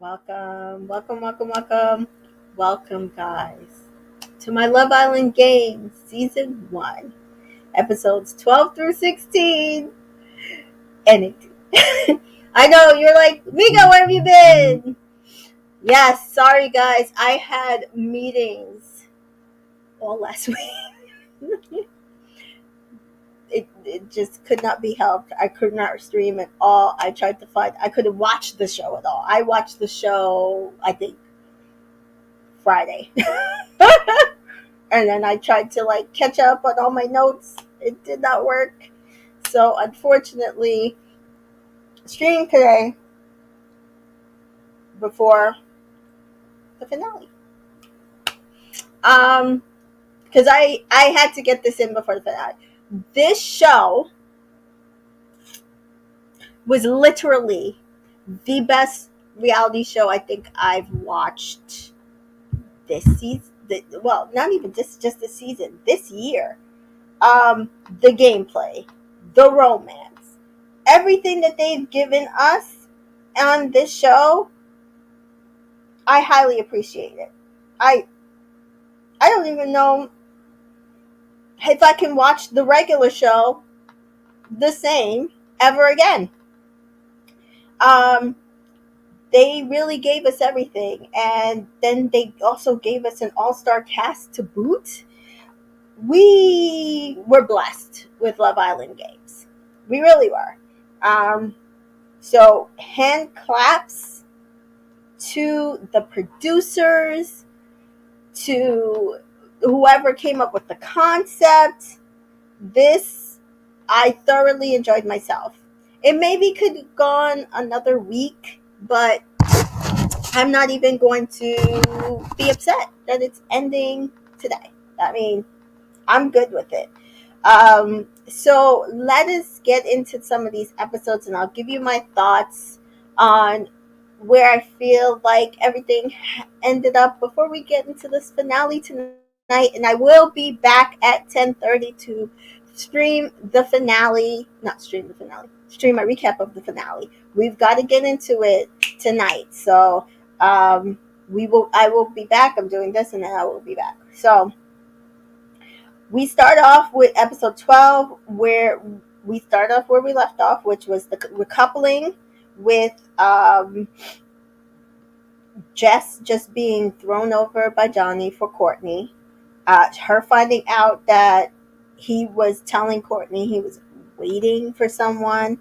Welcome, welcome, welcome, welcome, welcome, guys, to my Love Island Games Season 1, episodes 12 through 16. And I know you're like, Mika, where have you been? Yes, sorry, guys, I had meetings all last week. It just could not be helped. I could not stream at all. I couldn't watch the show at all. I watched the show, I think, Friday. And then I tried to catch up on all my notes. It did not work. So unfortunately, stream today before the finale. Because I had to get this in before the finale. This show was literally the best reality show I think I've watched this season. Well, not even just this season. This year. The gameplay, the romance, everything that they've given us on this show, I highly appreciate it. I don't even know if I can watch the regular show the same ever again. Um, they really gave us everything, and then they also gave us an all-star cast to boot. We were blessed with Love Island Games. We really were. So hand claps to the producers, to whoever came up with the concept. This, I thoroughly enjoyed myself. It maybe could have gone another week, but I'm not even going to be upset that it's ending today. I mean, I'm good with it. So let us get into some of these episodes, and I'll give you my thoughts on where I feel like everything ended up before we get into this finale tonight. And I will be back at 10:30 to stream the finale. Not stream the finale. Stream a recap of the finale. We've got to get into it tonight. So I will be back. I'm doing this, and then I will be back. So we start off with episode 12, where we start off where we left off, which was the recoupling with Jess just being thrown over by Johnny for Courtney. Her finding out that he was telling Courtney he was waiting for someone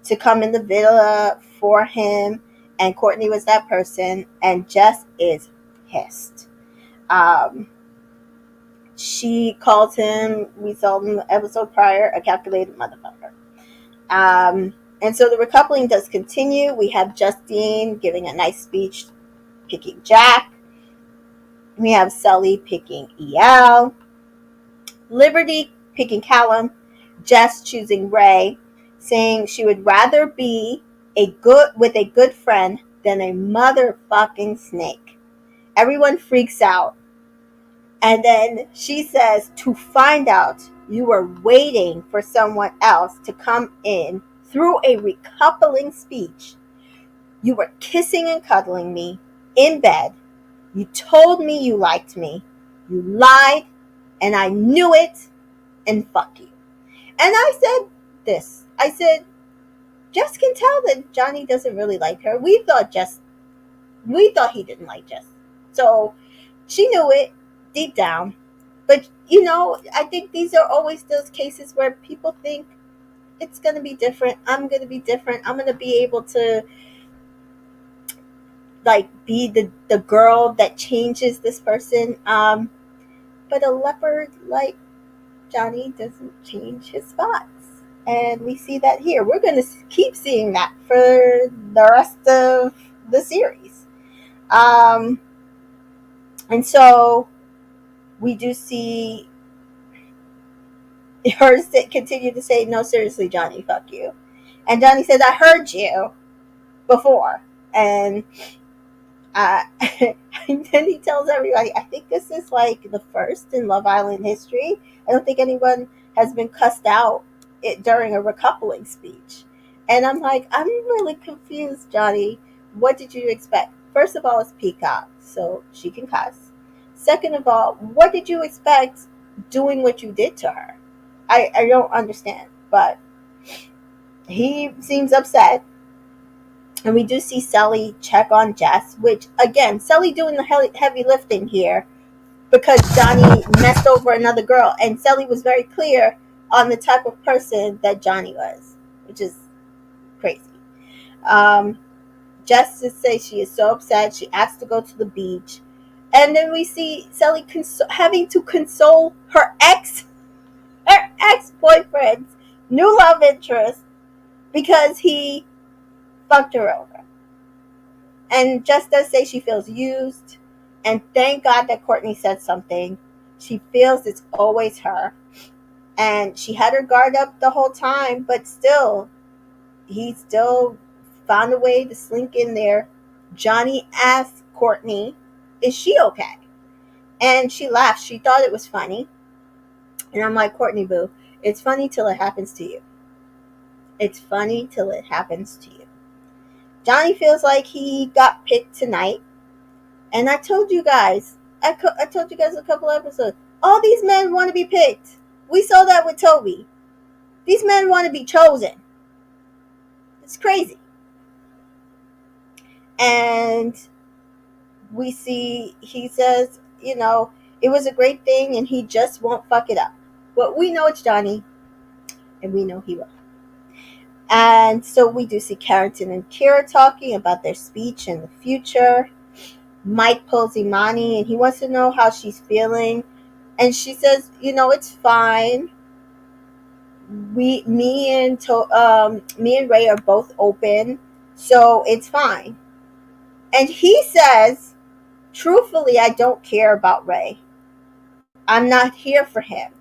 to come in the villa for him, and Courtney was that person, and Jess is pissed. She calls him, we saw in the episode prior, a calculated motherfucker. And so the recoupling does continue. We have Justine giving a nice speech picking Jack. We have Sully picking EL. Liberty picking Callum. Jess choosing Ray, saying she would rather be with a good friend than a motherfucking snake. Everyone freaks out. And then she says, to find out you were waiting for someone else to come in through a recoupling speech. You were kissing and cuddling me in bed. You told me you liked me. You lied, and I knew it, and fuck you. And I said this. I said, Jess can tell that Johnny doesn't really like her. We thought he didn't like Jess. So she knew it deep down. But, I think these are always those cases where people think it's going to be different. I'm going to be different. I'm going to be able to, be the girl that changes this person. But a leopard like Johnny doesn't change his spots. And we see that here. We're going to keep seeing that for the rest of the series. And so we do see her continue to say, no, seriously, Johnny, fuck you. And Johnny says, I heard you before. And and then he tells everybody, I think this is the first in Love Island history. I don't think anyone has been cussed out during a recoupling speech. And I'm like, I'm really confused, Johnny. What did you expect? first of all, it's Peacock, so she can cuss. Second of all, what did you expect doing what you did to her? I don't understand. But he seems upset. And we do see Sully check on Jess, which, again, Sully doing the heavy lifting here because Johnny messed over another girl. And Sully was very clear on the type of person that Johnny was, which is crazy. Um, Jess says she is so upset. She asks to go to the beach. And then we see Sully having to console her ex-boyfriend's new love interest because he fucked her over. And Jess does say she feels used. And thank God that Courtney said something. She feels it's always her. And she had her guard up the whole time, but still, he still found a way to slink in there. Johnny asked Courtney, is she okay? And she laughed. She thought it was funny. And I'm like, Courtney boo, it's funny till it happens to you. It's funny till it happens to you. Johnny feels like he got picked tonight. And I told you guys, I told you guys a couple episodes, all these men want to be picked. We saw that with Toby. These men want to be chosen. It's crazy. And we see, he says, it was a great thing and he just won't fuck it up. But we know it's Johnny, and we know he will. And so we do see Carrington and Kira talking about their speech in the future. Mike pulls Imani and he wants to know how she's feeling. And she says, it's fine. Me and Ray are both open, so it's fine. And he says, truthfully, I don't care about Ray. I'm not here for him.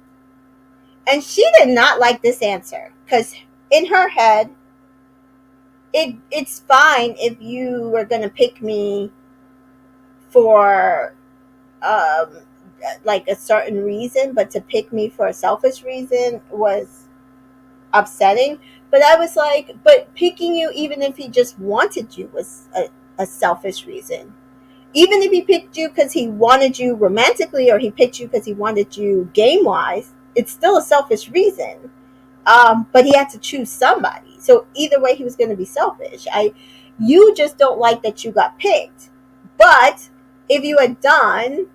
And she did not like this answer because in her head, it's fine if you were going to pick me for like a certain reason, but to pick me for a selfish reason was upsetting. But I was like, but picking you even if he just wanted you was a selfish reason. Even if he picked you because he wanted you romantically or he picked you because he wanted you game-wise, it's still a selfish reason. But he had to choose somebody. So either way, he was going to be selfish. You just don't like that you got picked. But if you had done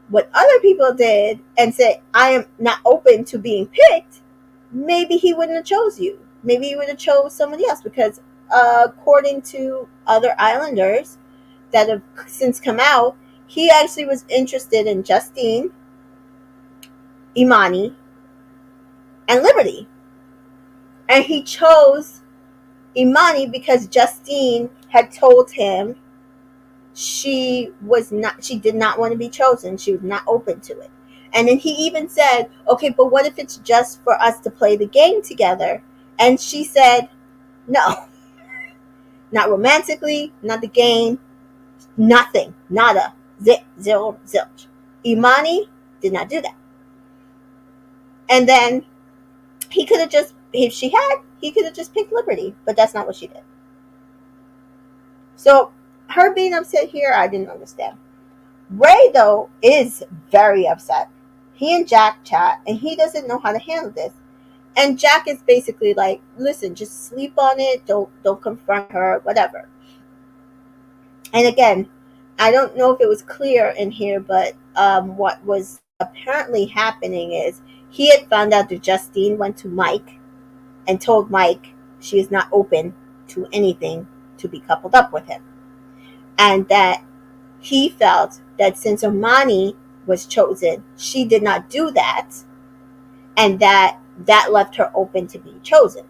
what other people did and said, I am not open to being picked, maybe he wouldn't have chose you. Maybe he would have chose somebody else because according to other Islanders that have since come out, he actually was interested in Justine, Imani, and Liberty. And he chose Imani because Justine had told him she did not want to be chosen. She was not open to it. And then he even said, okay, but what if it's just for us to play the game together? And she said, no, not romantically, not the game, nothing, nada, zero, zilch. Imani did not do that. And then he could have just, if she had, he could have just picked Liberty, but that's not what she did. So her being upset here, I didn't understand. Ray, though, is very upset. He and Jack chat, and he doesn't know how to handle this. And Jack is basically like, listen, just sleep on it. Don't confront her, whatever. And again, I don't know if it was clear in here, but what was apparently happening is he had found out that Justine went to Mike and told Mike she is not open to anything to be coupled up with him. And that he felt that since Imani was chosen, she did not do that, and that left her open to being chosen.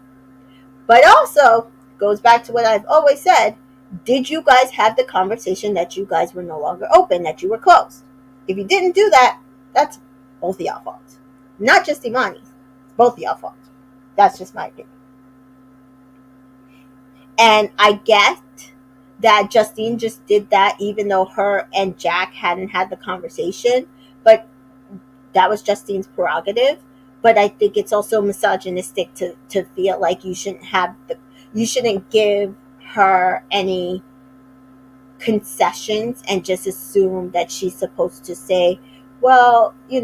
But also, goes back to what I've always said, did you guys have the conversation that you guys were no longer open, that you were closed? If you didn't do that, that's both of y'all fault. Not just Imani's. It's both of y'all fault. That's just my opinion. And I get that Justine just did that even though her and Jack hadn't had the conversation, but that was Justine's prerogative. But I think it's also misogynistic to feel like you shouldn't give her any concessions and just assume that she's supposed to say, well, he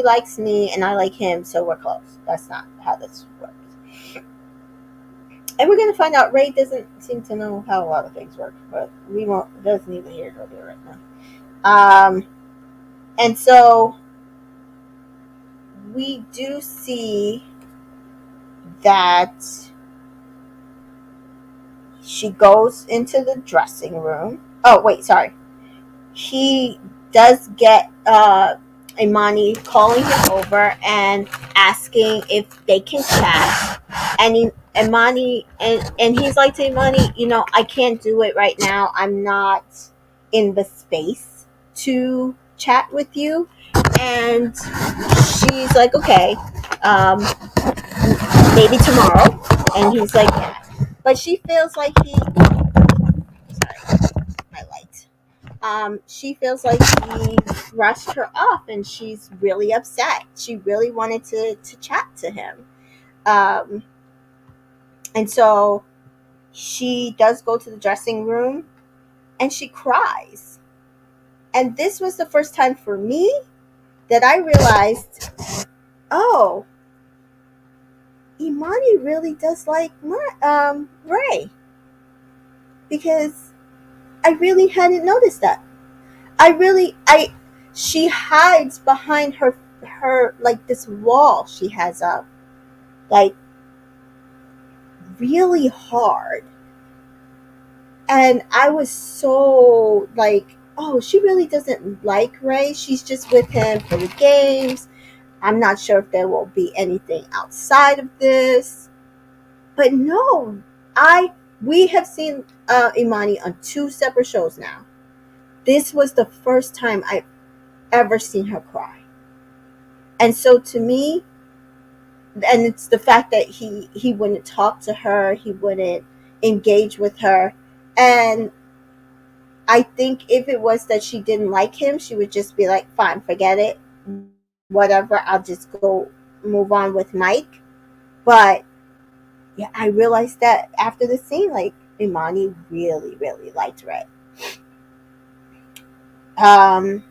likes me and I like him, so we're close. That's not how this works. And we're going to find out Ray doesn't seem to know how a lot of things work, but we won't, doesn't even hear nor there right now. And so we do see that she goes into the dressing room. Oh, wait, sorry. He does get Imani calling him over and asking if they can chat. And Imani, and he's like to Imani, I can't do it right now. I'm not in the space to chat with you. And she's like, okay, maybe tomorrow. And he's like, yeah. But she feels like sorry, my light. She feels like he brushed her off and she's really upset. She really wanted to chat to him. And so she does go to the dressing room and she cries. And this was the first time for me that I realized, oh, Imani really does like Ray. Because I really hadn't noticed that. She hides behind her like this wall she has up, like really hard. And I was so like, oh, she really doesn't like Ray. She's just with him for the games. I'm not sure if there will be anything outside of this. But no, we have seen Imani on 2 separate shows now. This was the first time I've ever seen her cry. And so to me, and it's the fact that he wouldn't talk to her, he wouldn't engage with her. And I think if it was that she didn't like him, she would just be like, fine, forget it. Whatever, I'll just go move on with Mike. But yeah, I realized that after the scene, like, Imani really, really liked Ray. And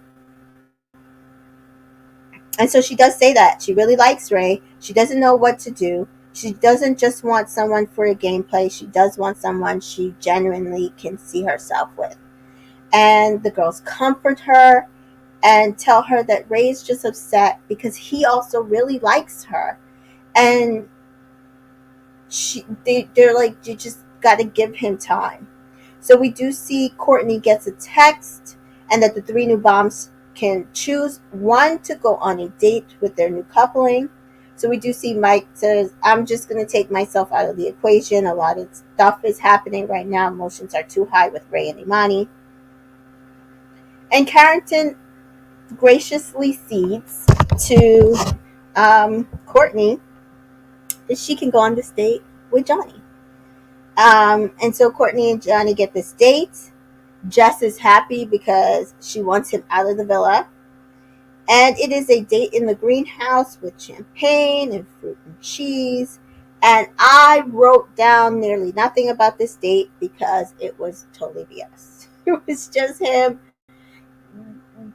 so she does say that she really likes Ray. She doesn't know what to do. She doesn't just want someone for a gameplay. She does want someone she genuinely can see herself with. And the girls comfort her and tell her that Ray is just upset because he also really likes her. And they're like, you just got to give him time. So we do see Courtney gets a text and that the 3 new bombs can choose one to go on a date with their new coupling. So we do see Mike says, I'm just going to take myself out of the equation. A lot of stuff is happening right now. Emotions are too high with Ray and Imani. And Carrington graciously cedes to Courtney that she can go on this date with Johnny. And so Courtney and Johnny get this date. Jess is happy because she wants him out of the villa. And it is a date in the greenhouse with champagne and fruit and cheese. And I wrote down nearly nothing about this date because it was totally BS. It was just him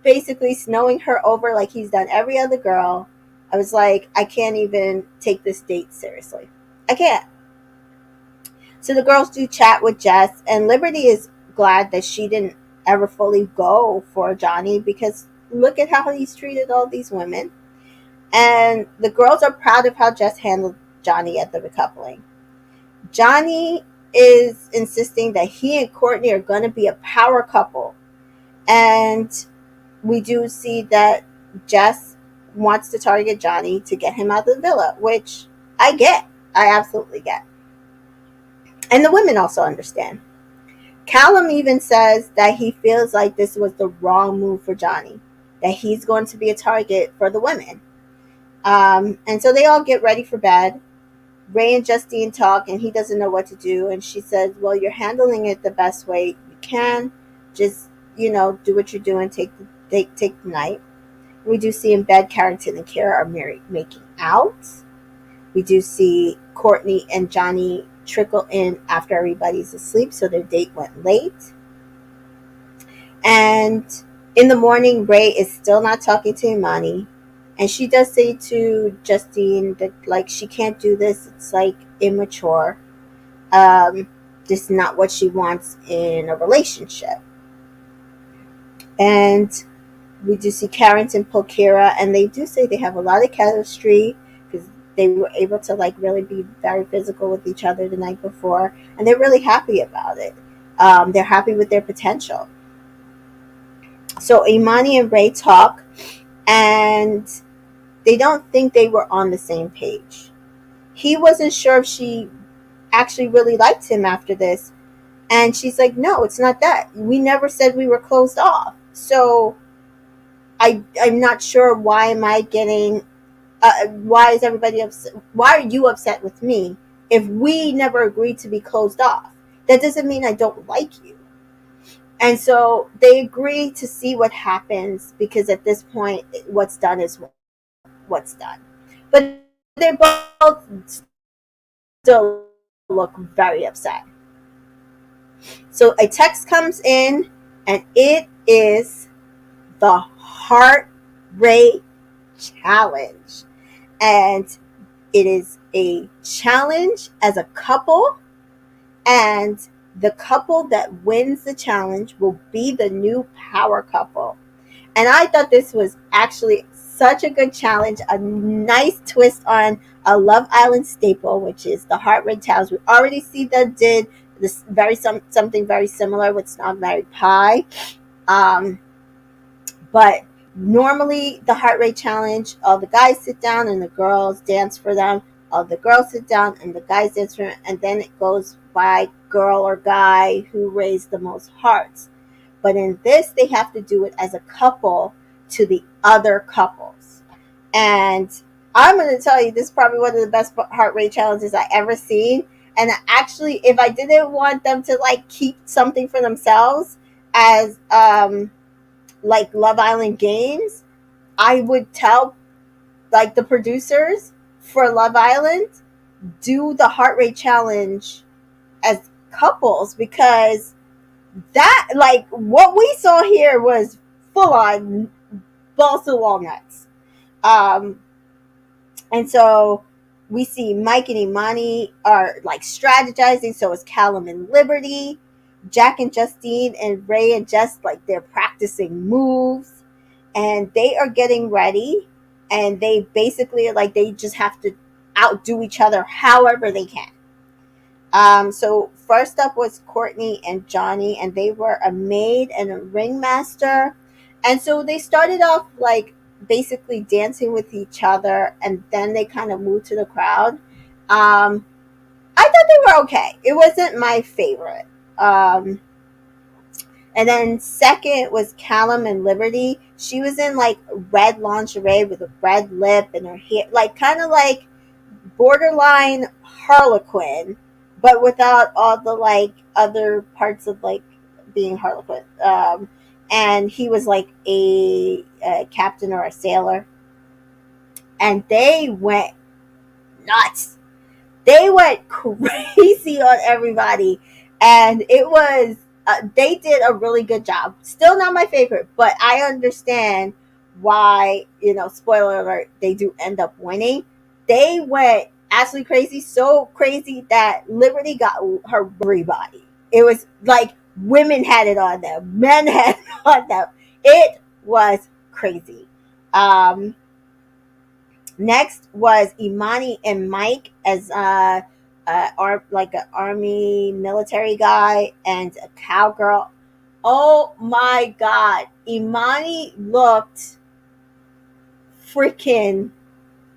basically snowing her over like he's done every other girl. I was like, I can't even take this date seriously. I can't. So the girls do chat with Jess, and Liberty is glad that she didn't ever fully go for Johnny because look at how he's treated all these women. And the girls are proud of how Jess handled Johnny at the recoupling. Johnny is insisting that he and Courtney are going to be a power couple. And we do see that Jess wants to target Johnny to get him out of the villa, which I get. I absolutely get. And the women also understand. Callum even says that he feels like this was the wrong move for Johnny, that he's going to be a target for the women. And so they all get ready for bed. Ray and Justine talk, and he doesn't know what to do. And she says, well, you're handling it the best way you can. Just, do what you're doing. Take the night. We do see in bed Carrington and Kara are making out. We do see Courtney and Johnny trickle in after everybody's asleep, so their date went late. And in the morning, Ray is still not talking to Imani. And she does say to Justine that, like, she can't do this. It's, like, immature. Um, this is not what she wants in a relationship. And we do see Carrington pull Kira, and they do say they have a lot of chemistry because they were able to, like, really be very physical with each other the night before, and they're really happy about it. They're happy with their potential. So Imani and Ray talk, and they don't think they were on the same page. He wasn't sure if she actually really liked him after this, and she's like, "No, it's not that. We never said we were closed off." So I'm not sure why am I getting why is everybody upset? Why are you upset with me if we never agreed to be closed off? That doesn't mean I don't like you. And so they agree to see what happens because at this point, what's done is what's done. But they both still look very upset. So a text comes in, and it is the heart rate challenge. And it is a challenge as a couple, and the couple that wins the challenge will be the new power couple. And I thought this was actually such a good challenge, a nice twist on a Love Island staple, which is the heart rate challenge. We already see that did this something very similar with Snog Married Pie. Um, but normally the heart rate challenge, all the guys sit down and the girls dance for them. All the girls sit down and the guys dance for them, and then it goes by girl or guy who raised the most hearts. But in this, they have to do it as a couple to the other couples. And I'm going to tell you, this is probably one of the best heart rate challenges I ever seen. And actually, if I didn't want them to, like, keep something for themselves as like Love Island games, I would tell, like, the producers for Love Island, do the heart rate challenge as couples, because that, like, what we saw here was full on balls to walnuts. Um, and so we see Mike and Imani are, like, strategizing. So is Callum and Liberty. Jack and Justine and Ray and Jess, like, they're practicing moves, and they are getting ready. And they basically are like, they just have to outdo each other however they can. So first up was Courtney and Johnny, and they were a maid and a ringmaster. And so they started off, like, basically dancing with each other, and then they kind of moved to the crowd. I thought they were okay. It wasn't my favorite. Um, and then second was Callum and Liberty. She was in, like, red lingerie with a red lip and her hair, like, kind of like borderline Harlequin, but without all the, like, other parts of, like, being Harlequin. And he was like a captain or a sailor, and they went nuts. They went crazy on everybody, and it was they did a really good job. Still not my favorite, but I understand why, spoiler alert, they do end up winning. They went absolutely crazy, so crazy that Liberty got her everybody. It was like women had it on them, men had it on them. It was crazy. um Next was Imani and Mike as like an army military guy and a cowgirl. Oh my god, Imani looked freaking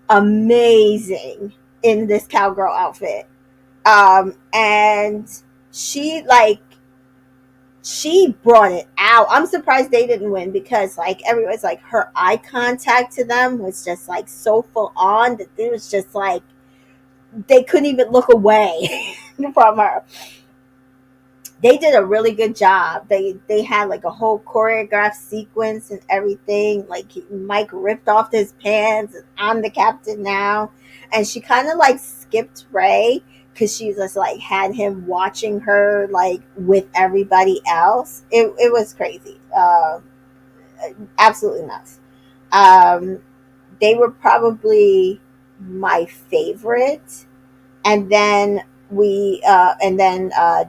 amazing in this cowgirl outfit. And she, like, she brought it out. I'm surprised they didn't win because, like, everyone's like, her eye contact to them was just, like, so full on that it was just like they couldn't even look away from her. They did a really good job. They had, like, a whole choreographed sequence and everything. Like, Mike ripped off his pants and I'm the captain now, and she kind of, like, skipped Ray because she just like had him watching her like with everybody else. It was crazy. Absolutely nuts. Um, they were probably my favorite, and then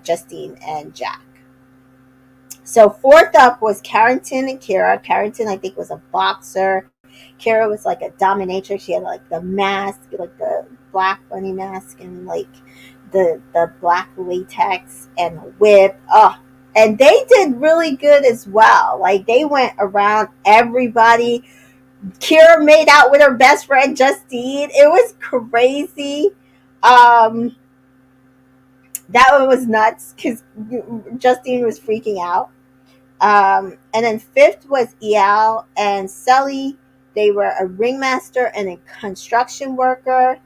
Justine and Jack. So fourth up was Carrington and Kira. Carrington, I think, was a boxer. Kira was like a dominatrix. She had like the mask, like the black bunny mask, and like the black latex and a whip. Oh, and they did really good as well. Like they went around everybody. Kira made out with her best friend Justine. It was crazy. Um, that one was nuts because Justine was freaking out. And then fifth was Eyal and Sully. They were a ringmaster and a construction worker,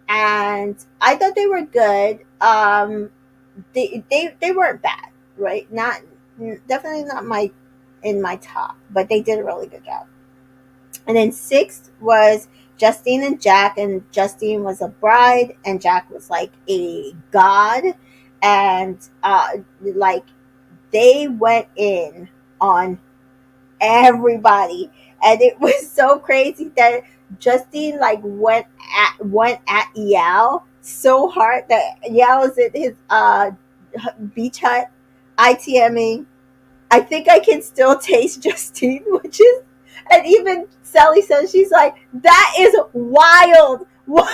and I thought they were good. They weren't bad, right? Not definitely not my top, but they did a really good job. And then sixth was Justine and Jack, and Justine was a bride, and Jack was like a god, and like they went in on everybody, and it was so crazy that Justine like went at Eyal so hard that Eyal was in his beach hut ITMing. I think I can still taste Justine, which is, and even Sally says, she's like, that is wild. What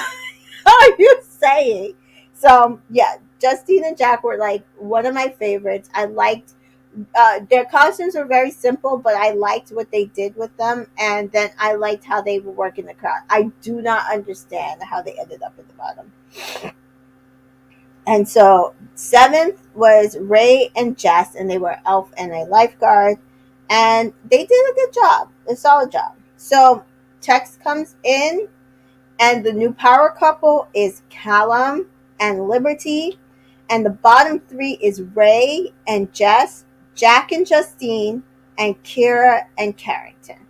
are you saying? So yeah, Justine and Jack were like one of my favorites. I liked their costumes were very simple, but I liked what they did with them, and then I liked how they were working the crowd. I do not understand how they ended up at the bottom. And so seventh was Ray and Jess, and they were Elf and a lifeguard, and they did a good job, a solid job. So text comes in, and the new power couple is Callum and Liberty, and the bottom three is Ray and Jess, Jack and Justine, and Kira and Carrington.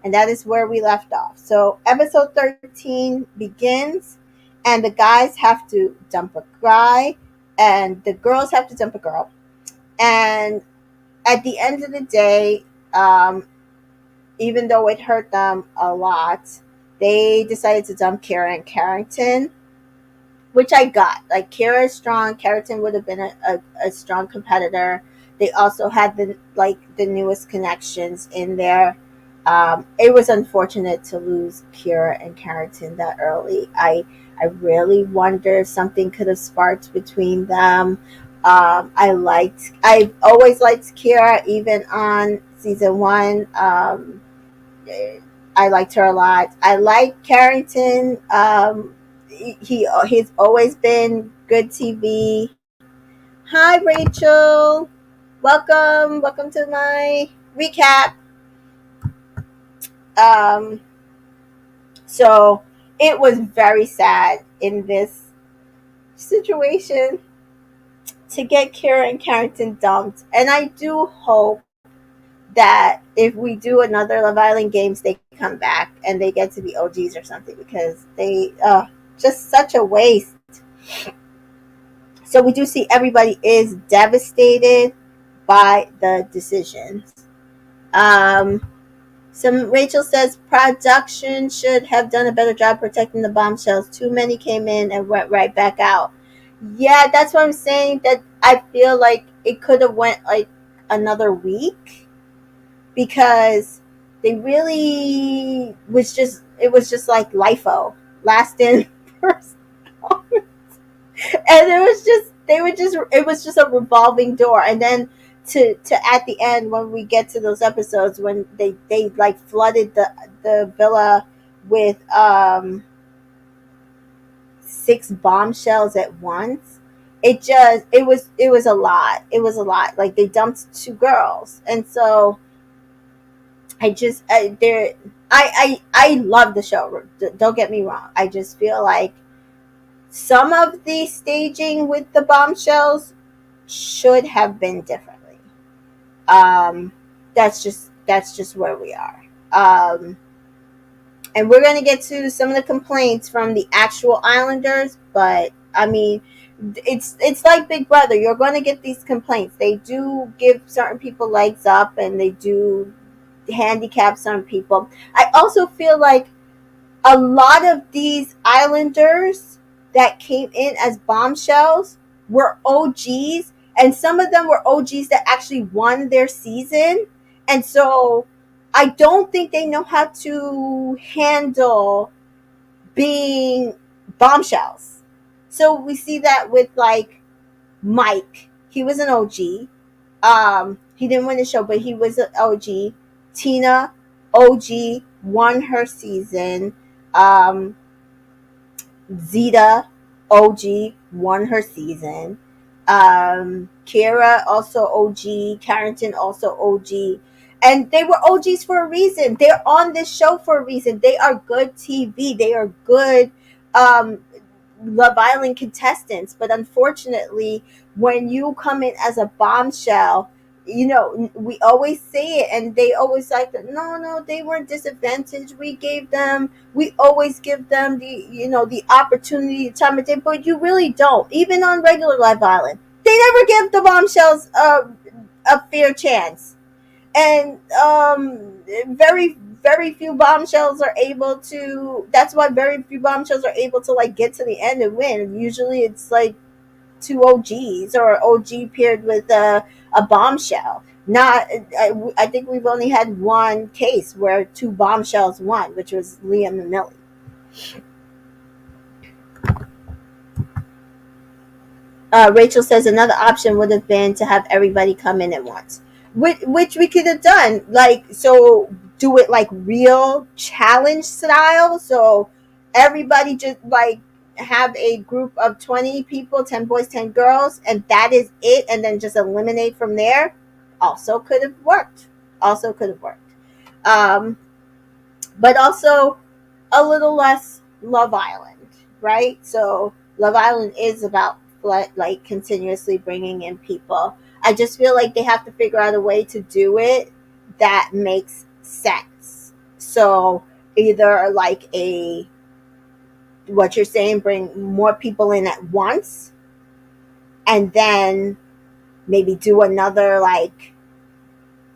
And that is where we left off. So episode 13 begins, and the guys have to dump a guy, and the girls have to dump a girl. And at the end of the day, even though it hurt them a lot, they decided to dump Kira and Carrington, which I got. Like Kira is strong. Carrington would have been a strong competitor. They also had the newest connections in there. It was unfortunate to lose Kira and Carrington that early. I really wonder if something could have sparked between them. I've always liked Kira, even on season one. I liked her a lot. I like Carrington. He's always been good TV. Hi, Rachel. Welcome to my recap. Um, so it was very sad in this situation to get Kira and Carrington dumped, and I do hope that if we do another Love Island Games, they come back and they get to be OGs or something, because they just such a waste. So we do see everybody is devastated by the decisions. Some Rachel says production should have done a better job protecting the bombshells. Too many came in and went right back out. Yeah, that's what I'm saying. That I feel like it could have went like another week, because they really was just, it was just like LIFO, last in first out. And it was just a revolving door. And then to at the end, when we get to those episodes when they like flooded the villa with 6 bombshells at once, it was a lot. It was a lot. Like they dumped 2 girls. And so I love the show. Don't get me wrong. I just feel like some of the staging with the bombshells should have been differently. That's just where we are. And we're going to get to some of the complaints from the actual Islanders, but I mean, it's like Big Brother. You're going to get these complaints. They do give certain people legs up, and they do handicap some people. I also feel like a lot of these islanders that came in as bombshells were OGs, and some of them were OGs that actually won their season. And so I don't think they know how to handle being bombshells. So we see that with like Mike. He was an OG. He didn't win the show, but he was an OG. Tina, OG, won her season. Um, Zeta, OG, won her season. Kira, also OG. Carrington, also OG. And they were OGs for a reason. They're on this show for a reason. They are good TV. They are good um, Love Island contestants. But unfortunately, when you come in as a bombshell, we always say it, and they always like, no, they weren't disadvantaged. We always give them the opportunity, the time of day, but you really don't. Even on regular Love Island, they never give the bombshells a fair chance. And very very few bombshells are able to. That's why very few bombshells are able to like get to the end and win. Usually, it's like two OGs or OG paired with a bombshell. Not, I think we've only had one case where two bombshells won, which was Liam and Millie. Rachel says another option would have been to have everybody come in at once, which we could have done. Like, so do it like real challenge style. So everybody just like have a group of 20 people, 10 boys, 10 girls, and that is it. And then just eliminate from there. Also could have worked. Also could have worked. Um, but also a little less Love Island, right? So Love Island is about like continuously bringing in people. I just feel like they have to figure out a way to do it that makes sense. So either like a what you're saying, bring more people in at once, and then maybe do another like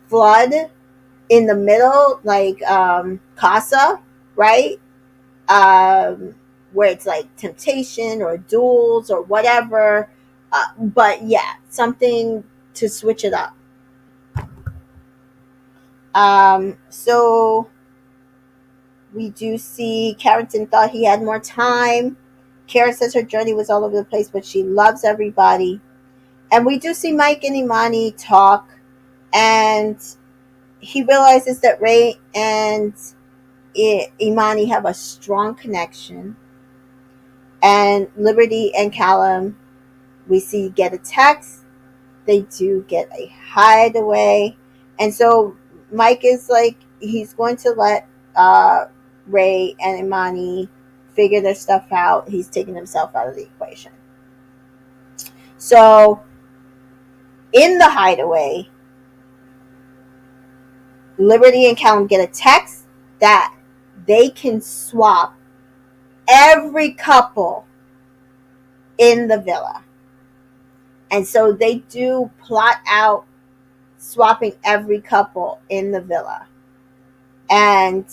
flood in the middle, like Casa, right? Where it's like temptation or duels or whatever. But yeah, something to switch it up. So we do see Carrington thought he had more time. Kara says her journey was all over the place, but she loves everybody. And we do see Mike and Imani talk, and he realizes that Ray and Imani have a strong connection. And Liberty and Callum, we see get a text. They do get a hideaway. And so Mike is like, he's going to let Ray and Imani figure their stuff out. He's taking himself out of the equation. So in the hideaway, Liberty and Callum get a text that they can swap every couple in the villa. And so they do plot out swapping every couple in the villa. And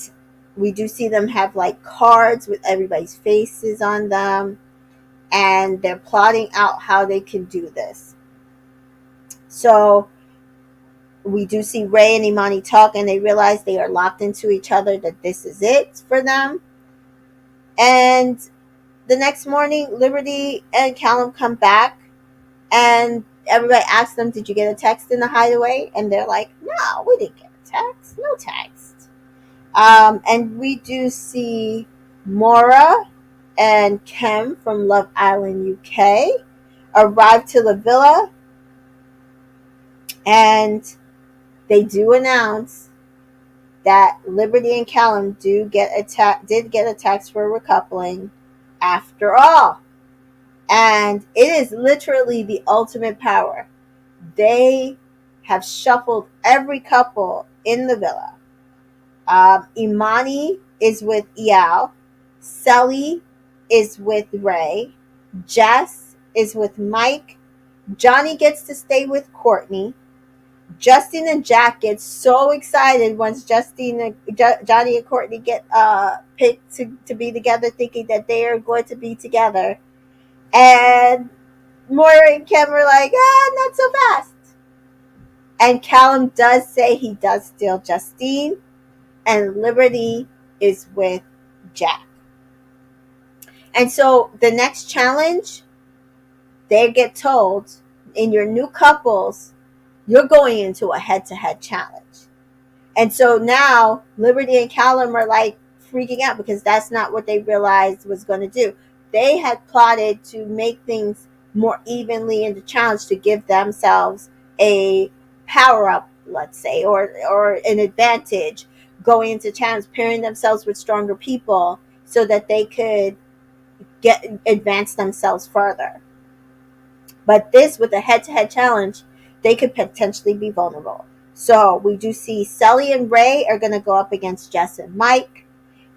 we do see them have like cards with everybody's faces on them. And they're plotting out how they can do this. So we do see Ray and Imani talk, and they realize they are locked into each other, that this is it for them. And the next morning, Liberty and Callum come back, and everybody asks them, did you get a text in the hideaway? And they're like, no, we didn't get a text. No text. And we do see Maura and Kem from Love Island UK arrive to the villa, and they do announce that Liberty and Callum did get a text for recoupling after all. And it is literally the ultimate power. They have shuffled every couple in the villa. Imani is with Eyal. Sully is with Ray. Jess is with Mike. Johnny gets to stay with Courtney. Justin and Jack get so excited once Johnny and Courtney get picked to be together, thinking that they are going to be together. And Moira and Kim are like, not so fast. And Callum does say he does steal Justine, and Liberty is with Jack. And so the next challenge, they get told, in your new couples, you're going into a head-to-head challenge. And so now Liberty and Callum are like freaking out because that's not what they realized was going to do. They had plotted to make things more evenly in the challenge to give themselves a power up, let's say, or an advantage going into challenge, pairing themselves with stronger people so that they could advance themselves further. But this, with a head-to-head challenge, they could potentially be vulnerable. So we do see Sully and Ray are going to go up against Jess and Mike.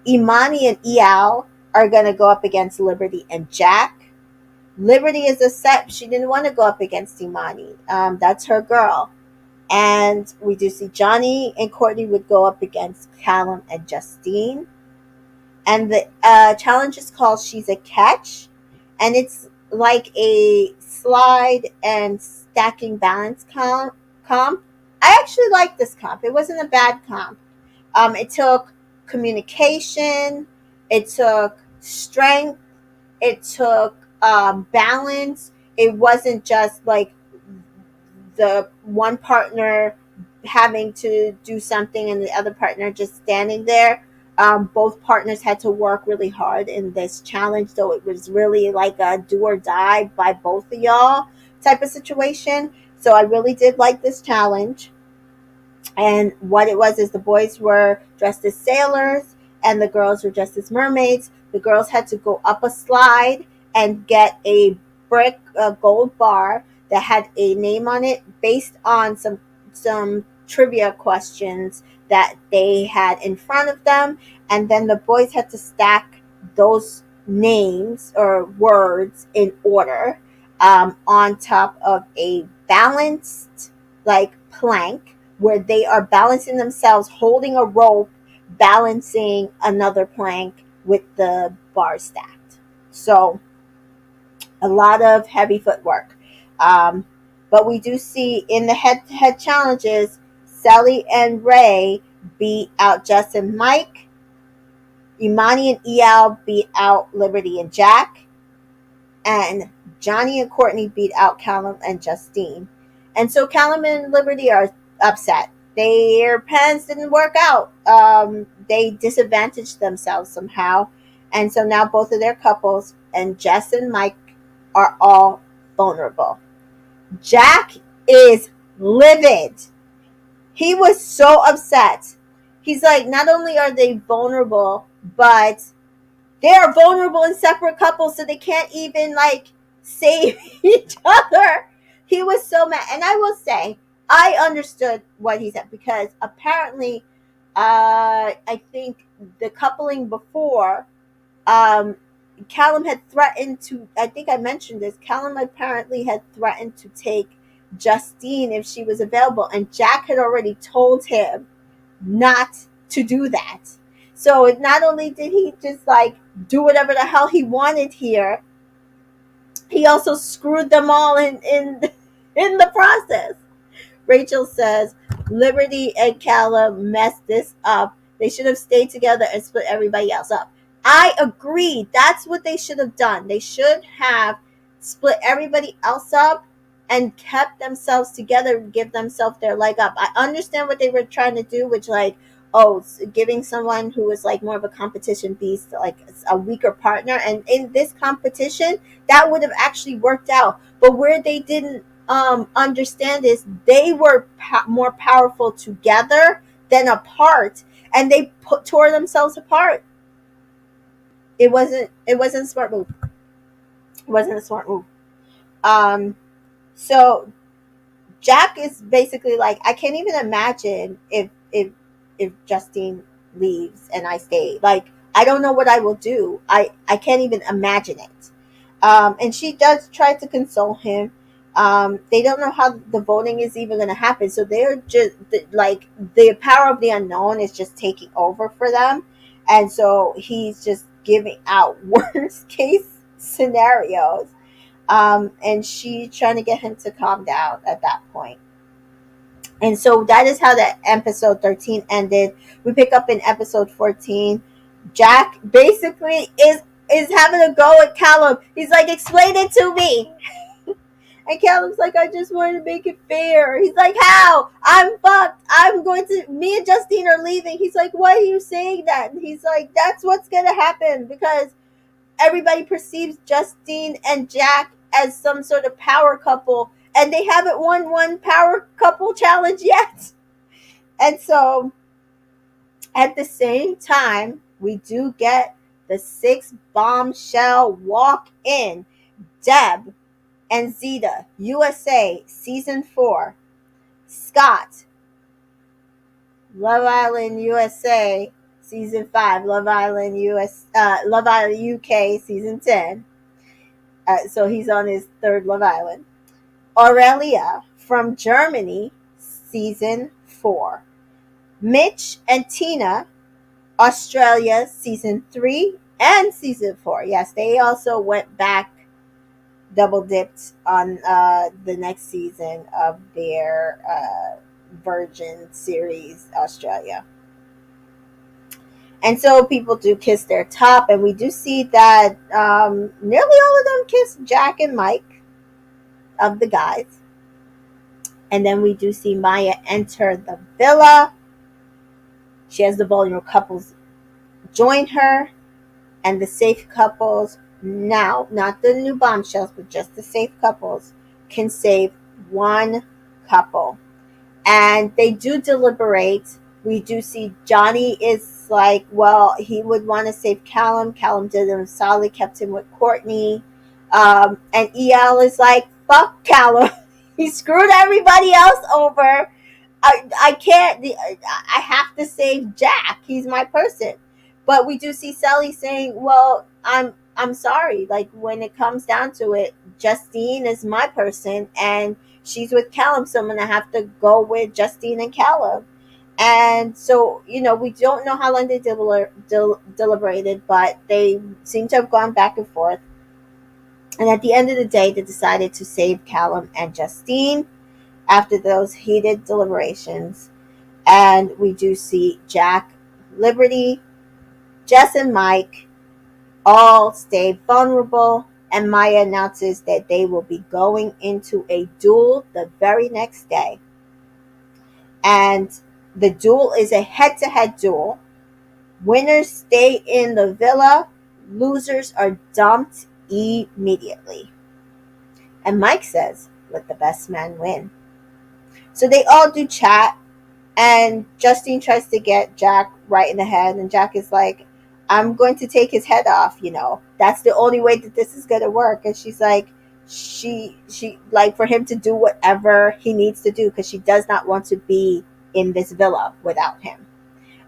Imani and Eyal are going to go up against Liberty and Jack. Liberty is a set. She didn't want to go up against Imani. That's her girl. And we do see Johnny and Courtney would go up against Callum and Justine. And the challenge is called She's a Catch. And it's like a slide and stacking balance comp. I actually like this comp. It wasn't a bad comp. It took communication. It took strength. It took balance. It wasn't just like the one partner having to do something and the other partner just standing there. Both partners had to work really hard in this challenge, so it was really like a do or die by both of y'all type of situation. So I really did like this challenge. And what it was is the boys were dressed as sailors and the girls were dressed as mermaids. The girls had to go up a slide and get a gold bar that had a name on it based on some trivia questions that they had in front of them. And then the boys had to stack those names or words in order on top of a balanced like plank where they are balancing themselves, holding a rope, balancing another plank with the bar stacked. So a lot of heavy footwork. But we do see in the head-to-head challenges, Sully and Ray beat out Jess and Mike. Imani and Eyal beat out Liberty and Jack. And Johnny and Courtney beat out Callum and Justine. And so Callum and Liberty are upset. Their plans didn't work out. They disadvantaged themselves somehow. And so now both of their couples and Jess and Mike are all vulnerable. Jack is livid. He was so upset. He's like, not only are they vulnerable, but they are vulnerable in separate couples, so they can't even like save each other. He was so mad. And I will say, I understood what he said because apparently, I think the coupling before, Callum had threatened to, I think I mentioned this, Callum apparently had threatened to take Justine if she was available, and Jack had already told him not to do that. So not only did he just like do whatever the hell he wanted here, he also screwed them all in the process. Rachel says, Liberty and Callum messed this up. They should have stayed together and split everybody else up. I agree. That's what they should have done. They should have split everybody else up and kept themselves together and give themselves their leg up. I understand what they were trying to do, which like, giving someone who was like more of a competition beast, like a weaker partner. And in this competition, that would have actually worked out. But where they didn't understand is they were more powerful together than apart, and they tore themselves apart. It wasn't a smart move. It wasn't a smart move. So Jack is basically like, I can't even imagine if Justine leaves and I stay. Like, I don't know what I will do. I can't even imagine it. And she does try to console him. They don't know how the voting is even going to happen, so they're just like the power of the unknown is just taking over for them, and so he's just giving out worst case scenarios. And she trying to get him to calm down at that point. And so that is how that episode 13 ended. We pick up in episode 14. Jack basically is having a go at Callum. He's like, explain it to me. And Callum's like, I just want to make it fair. He's like, how? I'm fucked. I'm going to, me and Justine are leaving. He's like, why are you saying that? And he's like, that's what's going to happen because everybody perceives Justine and Jack as some sort of power couple. And they haven't won one power couple challenge yet. And so at the same time, we do get the 6 bombshell walk in. Deb and Zeta, USA, season 4. Scott, Love Island USA, season 5. Love Island UK, season 10. So he's on his 3rd Love Island. Aurelia from Germany, season 4. Mitch and Tina, Australia, season 3 and season 4. Yes, they also went back, double dipped on the next season of their Virgin series, Australia. And so people do kiss their top, and we do see that nearly all of them kiss Jack and Mike of the guys. And then we do see Maya enter the villa. She has the vulnerable couples join her, and the safe couples now, not the new bombshells, but just the safe couples, can save one couple. And they do deliberate. We do see Johnny is like, well, he would want to save Callum. Callum did him solid, kept him with Courtney. And EL is like, fuck Callum. He screwed everybody else over. I can't. I have to save Jack. He's my person. But we do see Sally saying, "Well, I'm sorry. Like when it comes down to it, Justine is my person, and she's with Callum, so I'm gonna have to go with Justine and Callum." And so, we don't know how long they deliberated, but they seem to have gone back and forth. And at the end of the day, they decided to save Callum and Justine after those heated deliberations. And we do see Jack, Liberty, Jess, and Mike all stay vulnerable. And Maya announces that they will be going into a duel the very next day. And the duel is a head-to-head duel. Winners stay in the villa. Losers are dumped immediately. And Mike says, let the best man win. So they all do chat, and Justine tries to get Jack right in the head, and Jack is like, I'm going to take his head off, That's the only way that this is going to work. And she's like, she like for him to do whatever he needs to do because she does not want to be in this villa without him.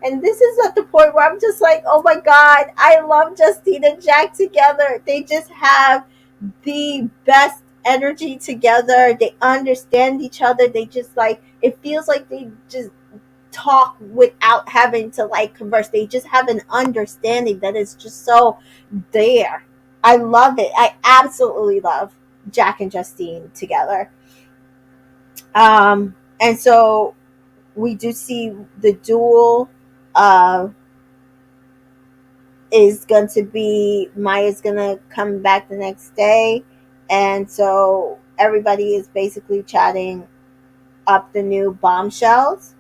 And this is at the point where I'm just like, oh my God, I love Justine and Jack together. They just have the best energy together. They understand each other. They just like, it feels like they just talk without having to like converse. They just have an understanding that is just so there. I love it. I absolutely love Jack and Justine together. And so we do see the duel is going to be, Maya's going to come back the next day. And so everybody is basically chatting up the new bombshells.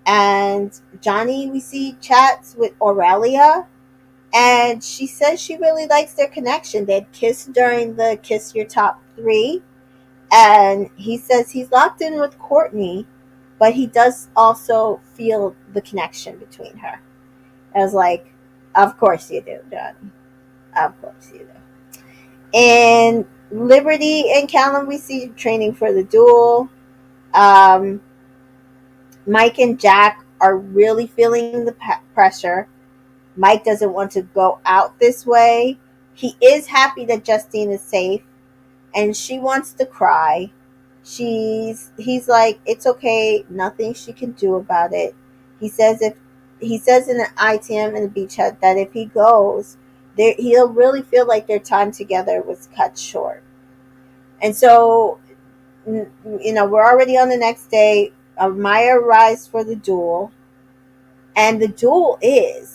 And Johnny, we see, chats with Aurelia. And she says she really likes their connection. They'd kissed during the Kiss Your Top 3. And he says he's locked in with Courtney, but he does also feel the connection between her. I was like, of course you do, Johnny. Of course you do. And Liberty and Callum, we see training for the duel. Mike and Jack are really feeling the pressure. Mike doesn't want to go out this way. He is happy that Justine is safe, and she wants to cry. He's like, it's okay, nothing she can do about it. He says in the ITM in the beach hut that if he goes, there he'll really feel like their time together was cut short. And so, we're already on the next day. Maya arrives for the duel, and the duel is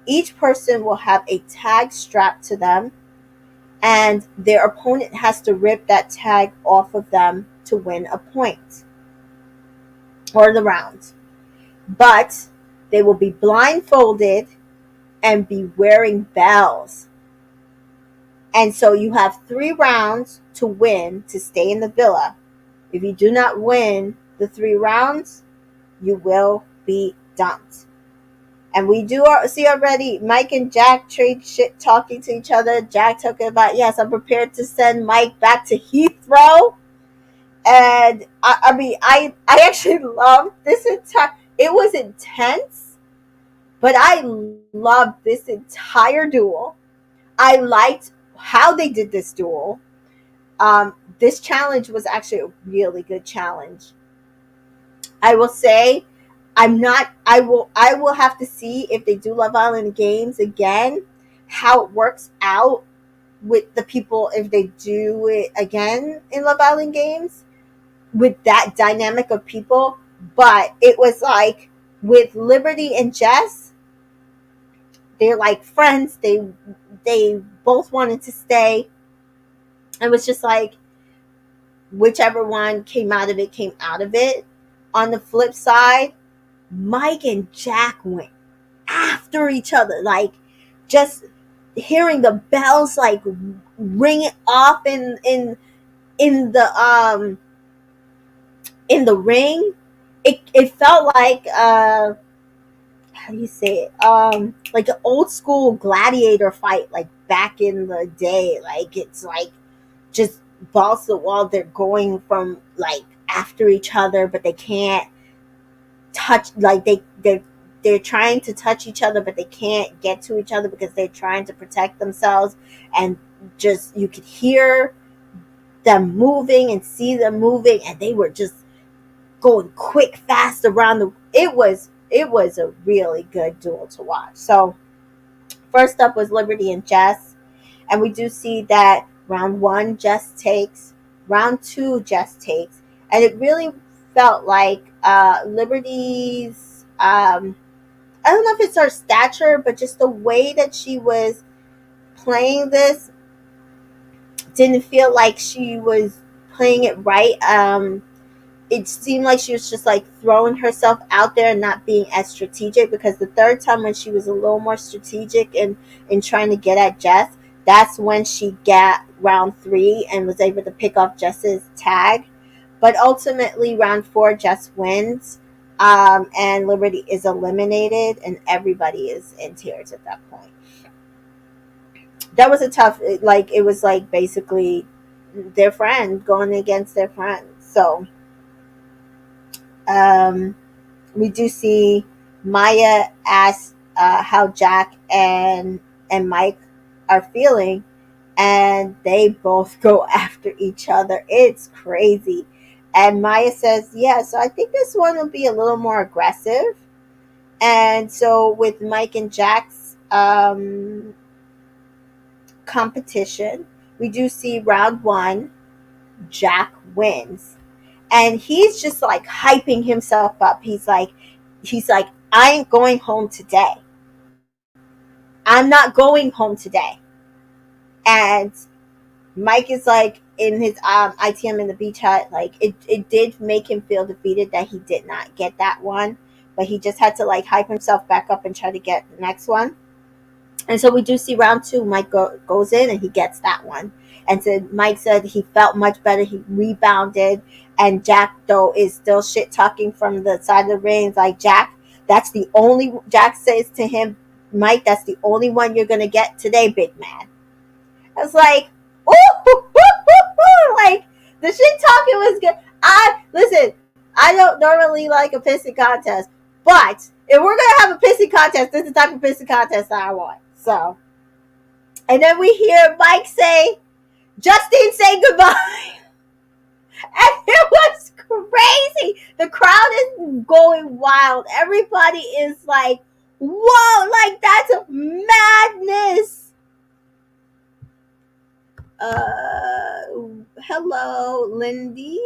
each person will have a tag strapped to them, and their opponent has to rip that tag off of them to win a point or the round. But they will be blindfolded and be wearing bells. And so you have 3 rounds to win to stay in the villa. If you do not win the 3 rounds, you will be dumped. And we do see already Mike and Jack trade shit talking to each other. Jack talking about, yes, I'm prepared to send Mike back to Heathrow. And I actually loved this entire, it was intense, but I loved this entire duel. I liked how they did this duel. This challenge was actually a really good challenge. I will say, I will have to see if they do Love Island games again, how it works out with the people if they do it again in Love Island games with that dynamic of people. But it was like with Liberty and Jess, they're like friends. They both wanted to stay. It was just like whichever one came out of it came out of it. On the flip side, Mike and Jack went after each other, like just hearing the bells like ring off in the ring. It felt like how do you say it? Like an old school gladiator fight, like back in the day. Like it's like just balls to the wall. They're going from like after each other, but they can't touch. Like they're trying to touch each other, but they can't get to each other because they're trying to protect themselves. And just you could hear them moving and see them moving, and they were just going quick, fast around the. It was a really good duel to watch. So first up was Liberty and Jess, and we do see that round 1 Jess takes, round 2 Jess takes, and it really felt like Liberty's I don't know if it's her stature, but just the way that she was playing this didn't feel like she was playing it right. It seemed like she was just like throwing herself out there and not being as strategic, because the third time when she was a little more strategic in trying to get at Jess, that's when she got round 3 and was able to pick off Jess's tag. But ultimately, round 4, Jess wins, and Liberty is eliminated, and everybody is in tears at that point. That was a tough, like, it was like basically their friend going against their friend. So, we do see Maya ask how Jack and Mike are feeling, and they both go after each other. It's crazy. And Maya says, yeah, so I think this one will be a little more aggressive. And so with Mike and Jack's competition, we do see round 1, Jack wins. And he's just like hyping himself up. He's like, I ain't going home today. I'm not going home today. And Mike is like in his ITM in the beach hut, like it did make him feel defeated that he did not get that one, but he just had to like hype himself back up and try to get the next one. And so we do see round 2, Mike goes in and he gets that one. And so Mike said he felt much better. He rebounded, and Jack though is still shit talking from the side of the ring. It's like, Jack says to him, Mike, that's the only one you're gonna get today, big man. I was like, ooh, like the shit talking was good. Listen, I don't normally like a pissing contest, but if we're gonna have a pissing contest, this is the type of pissing contest that I want. So And then we hear Mike say, Justine, say goodbye. And it was crazy. The crowd is going wild. Everybody is like, whoa, like that's madness. Hello, Lindy.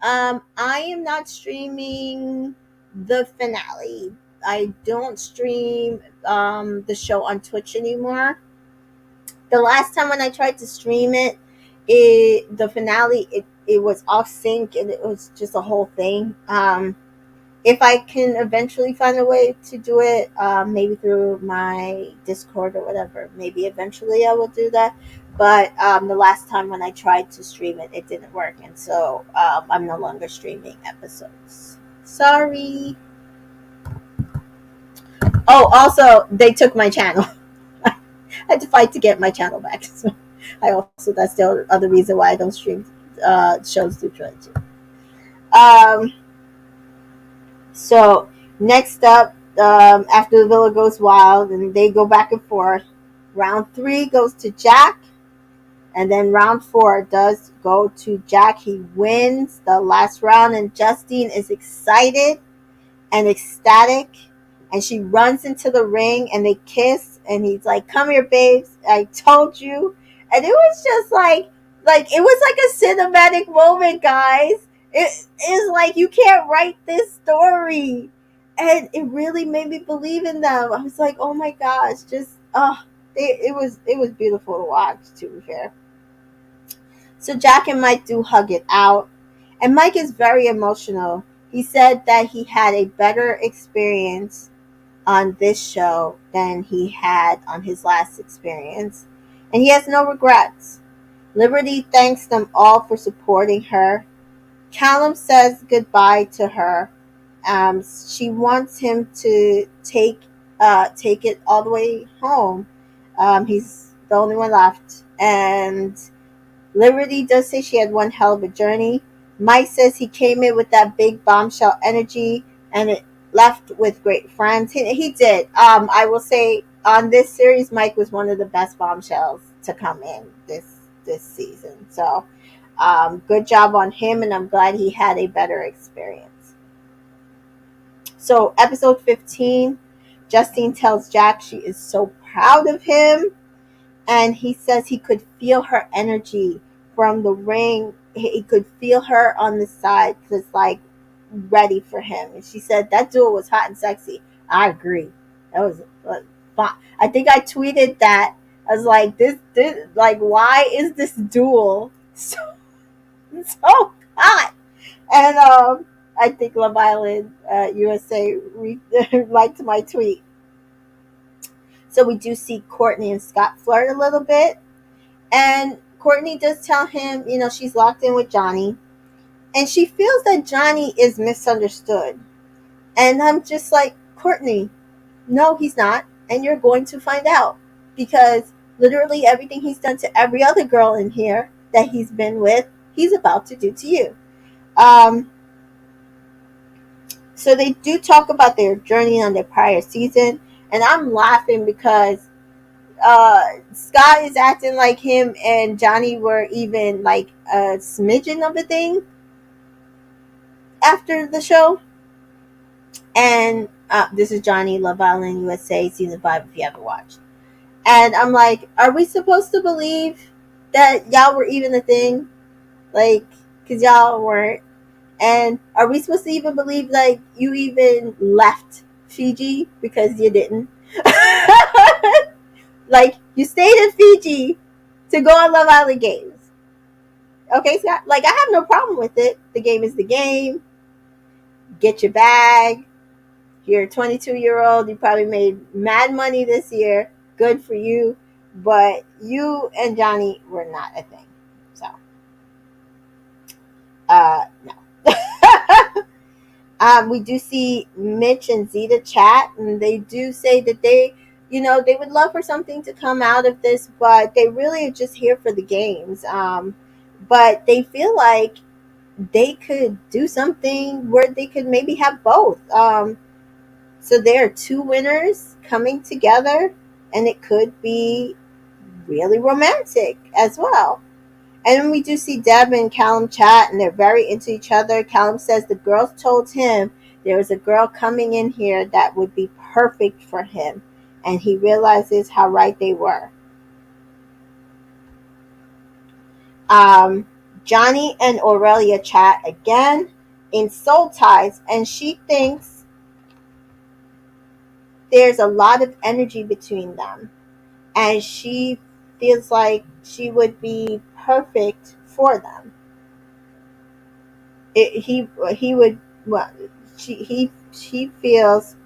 I am not streaming the finale. I don't stream the show on Twitch anymore. The last time when I tried to stream it, the finale it was off sync and it was just a whole thing. If I can eventually find a way to do it, maybe through my Discord or whatever, maybe eventually I will do that. But the last time when I tried to stream it, it didn't work, and so I'm no longer streaming episodes. Sorry. Oh, also, they took my channel. I had to fight to get my channel back. So I also that's the other reason why I don't stream shows through Twitch. Um, So next up, after the villa goes wild and they go back and forth, round 3 goes to Jack, and then round 4 does go to Jack. He wins the last round, and Justine is excited and ecstatic, and she runs into the ring and they kiss, and he's like, "Come here, babes, I told you." And it was just like it was like a cinematic moment, guys. It is like you can't write this story, and it really made me believe in them. I was like, oh my gosh, just it was beautiful to watch. To be fair, so Jack and Mike do hug it out, and Mike is very emotional. He said that he had a better experience on this show than he had on his last experience, and he has no regrets. Liberty thanks them all for supporting her. Callum says goodbye to her. She wants him to take it all the way home. He's the only one left, and Liberty does say she had one hell of a journey. Mike says he came in with that big bombshell energy and it left with great friends. He did. I will say on this series, Mike was one of the best bombshells to come in this season. So good job on him, and I'm glad he had a better experience. So episode 15, Justine tells Jack she is so proud of him, and he says he could feel her energy from the ring. He could feel her on the side, just like ready for him. And she said that duel was hot and sexy. I agree. That was fun. I think I tweeted that. I was like, this like, why is this duel so hot? And I think Love Island USA liked my tweet. So we do see Courtney and Scott flirt a little bit. And Courtney does tell him, she's locked in with Johnny. And she feels that Johnny is misunderstood. And I'm just like, Courtney, no, he's not. And you're going to find out. Because literally everything he's done to every other girl in here that he's been with, he's about to do to you. So they do talk about their journey on their prior season. And I'm laughing because Scott is acting like him and Johnny were even like a smidgen of a thing after the show. And this is Johnny, Love Island USA season 5 if you haven't watched. And I'm like, are we supposed to believe that y'all were even a thing? Like, because y'all weren't. And are we supposed to even believe like you even left Fiji because you didn't? Like, you stayed in Fiji to go on Love Island games. Okay, Scott? Like, I have no problem with it. The game is the game. Get your bag. You're a 22-year-old. You probably made mad money this year. Good for you. But you and Johnny were not a thing. So, no. We do see Mitch and Zeta chat, and they do say that they would love for something to come out of this, but they really are just here for the games. But they feel like they could do something where they could maybe have both. So there are 2 winners coming together, and it could be really romantic as well. And then we do see Deb and Callum chat, and they're very into each other. Callum says the girls told him there was a girl coming in here that would be perfect for him, and he realizes how right they were. Um, Johnny and Aurelia chat again in soul ties, and she thinks there's a lot of energy between them, and she feels like she would be perfect for them. He would, well, she feels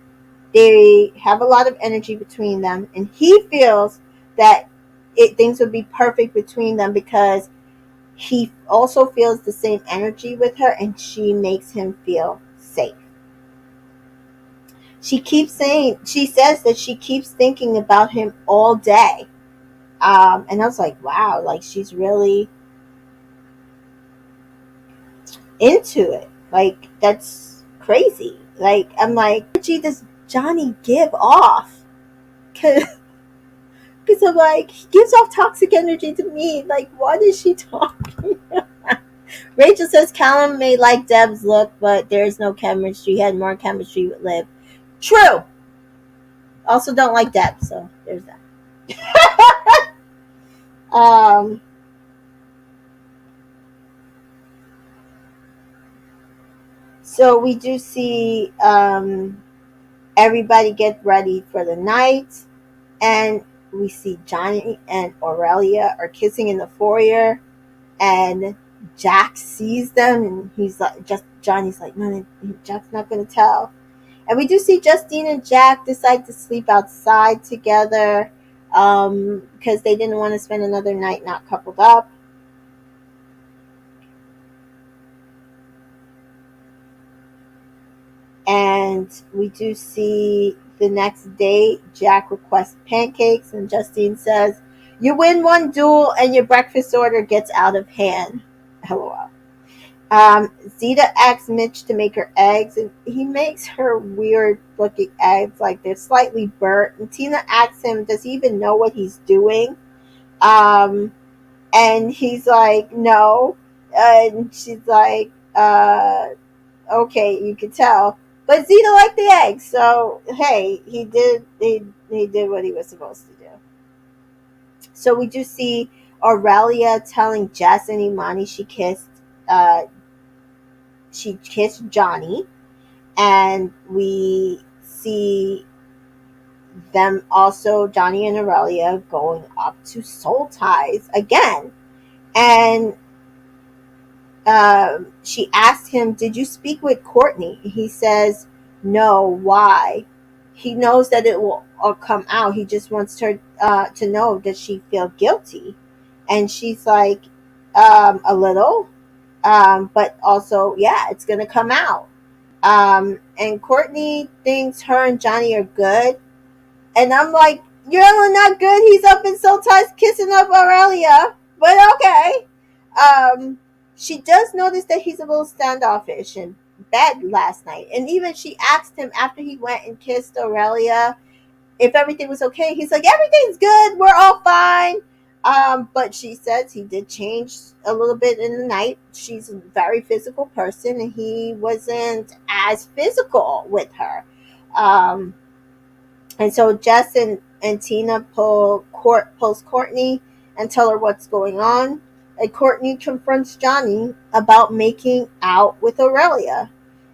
they have a lot of energy between them, and he feels that things would be perfect between them because he also feels the same energy with her, and she makes him feel safe. She says that she keeps thinking about him all day. And I was like, wow, like she's really into it. Like, that's crazy. Like, I'm like, what energy does Johnny give off? Because I'm like, he gives off toxic energy to me. Like, what is she talking? Rachel says Callum may like Deb's look, but there's no chemistry. He had more chemistry with Liv. True. Also don't like Deb, so there's that. um, so we do see everybody get ready for the night, and we see Johnny and Aurelia are kissing in the foyer, and Jack sees them, and he's like, just Johnny's like, no, Jack's not going to tell. And we do see Justine and Jack decide to sleep outside together because they didn't want to spend another night not coupled up. And we do see the next day, Jack requests pancakes, and Justine says, "You win one duel, and your breakfast order gets out of hand." LOL. Zeta asks Mitch to make her eggs, and he makes her weird looking eggs, like they're slightly burnt. And Tina asks him, does he even know what he's doing? Um, and he's like, no. And she's like, okay, you can tell. But Zeta liked the eggs, so hey, he did what he was supposed to do. So we do see Aurelia telling Jess and Imani uh, she kissed Johnny, and we see them also, Johnny and Aurelia, going up to Soul Ties again. And she asked him, did you speak with Courtney? He says, no. Why? He knows that it will all come out. He just wants her to know, does she feel guilty? And she's like, a little. But also, yeah, it's going to come out. And Courtney thinks her and Johnny are good. And I'm like, you're not good. He's up in Soul Ties kissing up Aurelia. But okay. Um, she does notice that he's a little standoffish in bed last night. And even she asked him after he went and kissed Aurelia if everything was okay. He's like, everything's good. We're all fine. But she says he did change a little bit in the night. She's a very physical person, and he wasn't as physical with her. And so Jess and Tina pulls Courtney and tell her what's going on. And Courtney confronts Johnny about making out with Aurelia.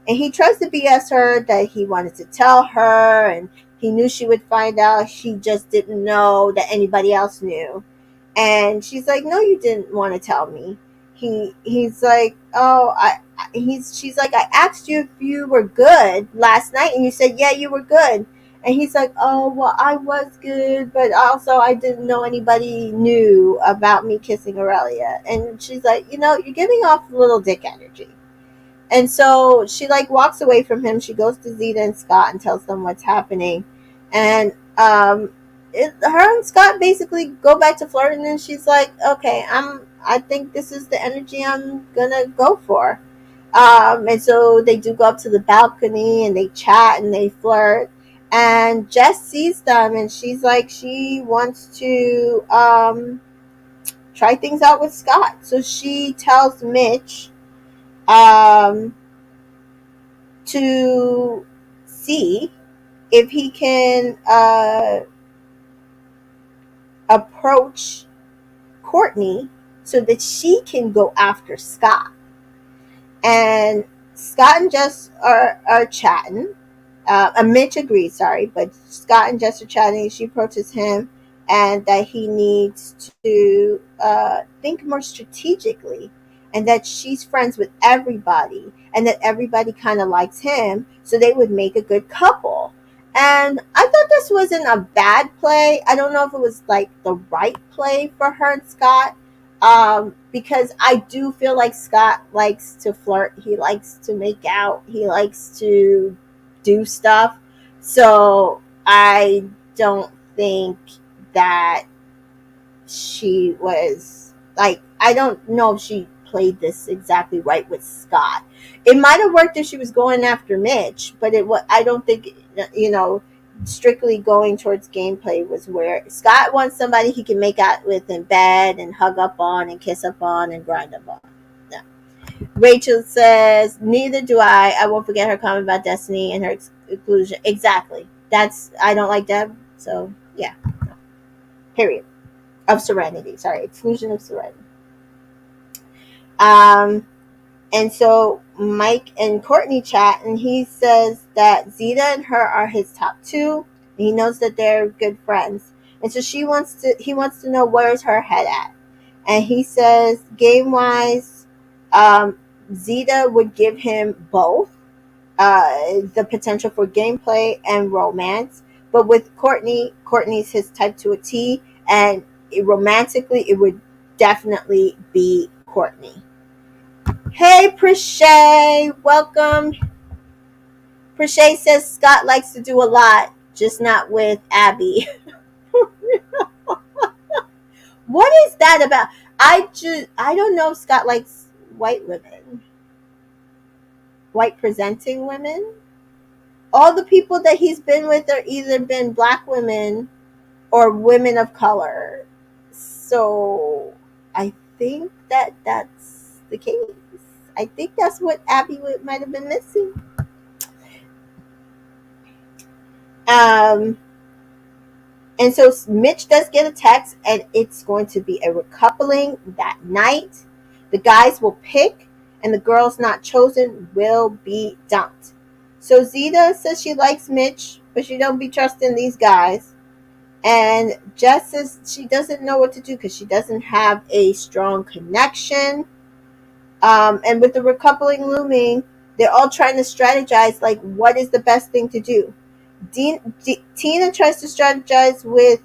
And he tries to BS her that he wanted to tell her and he knew she would find out. She just didn't know that anybody else knew. And she's like, no, you didn't want to tell me. He's like, oh, she's like, I asked you if you were good last night, and you said, yeah, you were good. And he's like, oh, well, I was good, but also I didn't know anybody knew about me kissing Aurelia. And she's like, you're giving off little dick energy. And so she like walks away from him. She goes to Zeta and Scott and tells them what's happening. And her and Scott basically go back to flirting, and she's like, okay, I think this is the energy I'm gonna go for. And so they do go up to the balcony and they chat and they flirt. And Jess sees them, and she's like, she wants to try things out with Scott. So she tells Mitch um, to see if he can approach Courtney so that she can go after Scott. And Scott and Jess are chatting. Mitch agrees, sorry, but Scott and Jess are chatting. She approaches him and that he needs to think more strategically, and that she's friends with everybody and that everybody kind of likes him, so they would make a good couple. And I thought this wasn't a bad play. I don't know if it was like the right play for her and Scott, because I do feel like Scott likes to flirt. He likes to make out. He likes to do stuff. So I don't think that she was like, I don't know if she played this exactly right with Scott. It might have worked if she was going after Mitch, but I don't think, strictly going towards gameplay was where Scott wants somebody he can make out with in bed and hug up on and kiss up on and grind up on. No. Rachel says, neither do I. I won't forget her comment about Destiny and her exclusion. Exactly. I don't like Deb. So, yeah. Period. Of Serenity. Sorry. Exclusion of Serenity. And so Mike and Courtney chat, and he says that Zeta and her are his top two. And he knows that they're good friends. And so he wants to know where's her head at. And he says, game wise, Zeta would give him both the potential for gameplay and romance. But with Courtney's his type to a T, and romantically, it would definitely be Courtney. Hey, Prishay, welcome. Prishay says Scott likes to do a lot, just not with Abby. What is that about? I don't know if Scott likes white women. White presenting women. All the people that he's been with are either been black women or women of color. So I think that's the case. I think that's what Abby might have been missing. And so Mitch does get a text, and it's going to be a recoupling that night. The guys will pick, and the girls not chosen will be dumped. So Zeta says she likes Mitch, but she don't be trusting these guys. And Jess says she doesn't know what to do because she doesn't have a strong connection. And with the recoupling looming, they're all trying to strategize, like, what is the best thing to do? Tina tries to strategize with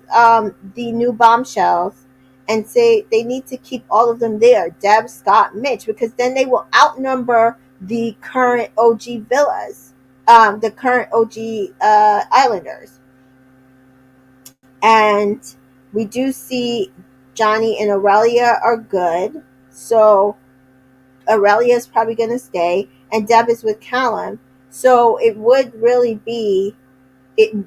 the new bombshells and say they need to keep all of them there, Deb, Scott, Mitch, because then they will outnumber the current OG villas, the current OG Islanders. And we do see Johnny and Aurelia are good, so Aurelia is probably going to stay, and Deb is with Callum. So it would really be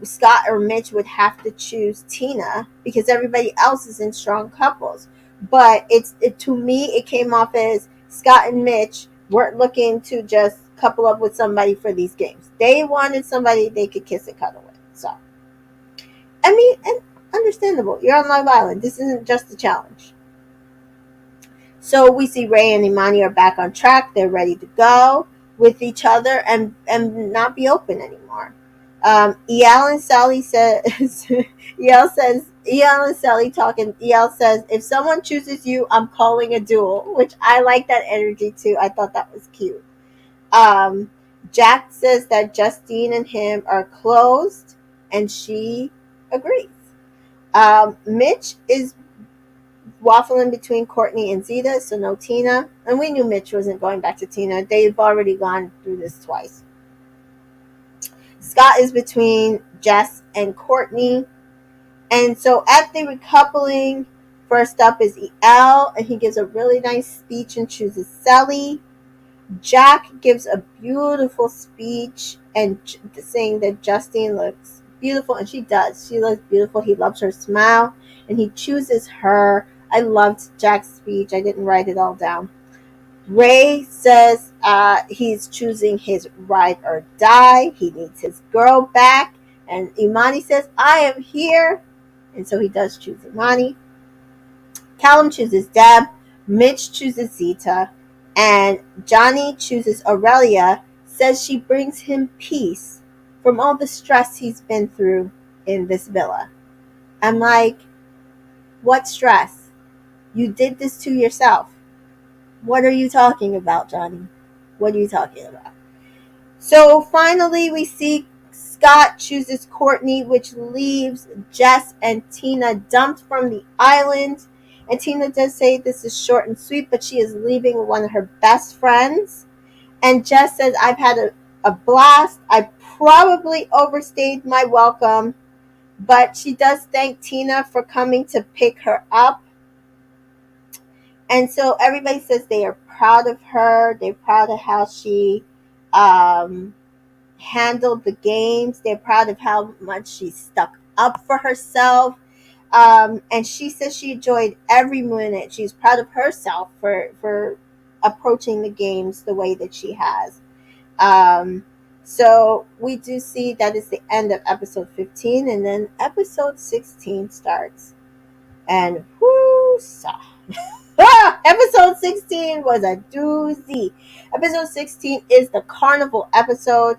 Scott or Mitch would have to choose Tina because everybody else is in strong couples. But to me, it came off as Scott and Mitch weren't looking to just couple up with somebody for these games. They wanted somebody they could kiss and cuddle with. So, I mean, and understandable. You're on Live Island. This isn't just a challenge. So we see Ray and Imani are back on track. They're ready to go with each other and not be open anymore. EL and Sally says, EL and Sally talking. EL says, if someone chooses you, I'm calling a duel, which I like that energy too. I thought that was cute. Jack says that Justine and him are closed, and she agrees. Mitch is waffling between Courtney and Zeta, so no Tina. And we knew Mitch wasn't going back to Tina. They've already gone through this twice. Scott is between Jess and Courtney. And so at the recoupling, first up is EL, and he gives a really nice speech and chooses Sally. Jack gives a beautiful speech and saying that Justine looks beautiful, and she does. She looks beautiful. He loves her smile, and he chooses her. I loved Jack's speech. I didn't write it all down. Ray says he's choosing his ride or die. He needs his girl back. And Imani says, I am here. And so he does choose Imani. Callum chooses Deb. Mitch chooses Zita. And Johnny chooses Aurelia, says she brings him peace from all the stress he's been through in this villa. I'm like, what stress? You did this to yourself. What are you talking about, Johnny? What are you talking about? So finally, we see Scott chooses Courtney, which leaves Jess and Tina dumped from the island. And Tina does say this is short and sweet, but she is leaving one of her best friends. And Jess says, I've had a blast. I probably overstayed my welcome, but she does thank Tina for coming to pick her up. And so everybody says they are proud of her. They're proud of how she handled the games. They're proud of how much she stuck up for herself. And she says she enjoyed every minute. She's proud of herself for approaching the games the way that she has. So we do see that is the end of episode 15, and then episode 16 starts. And whoo, episode 16 was a doozy. Episode 16 is the carnival episode.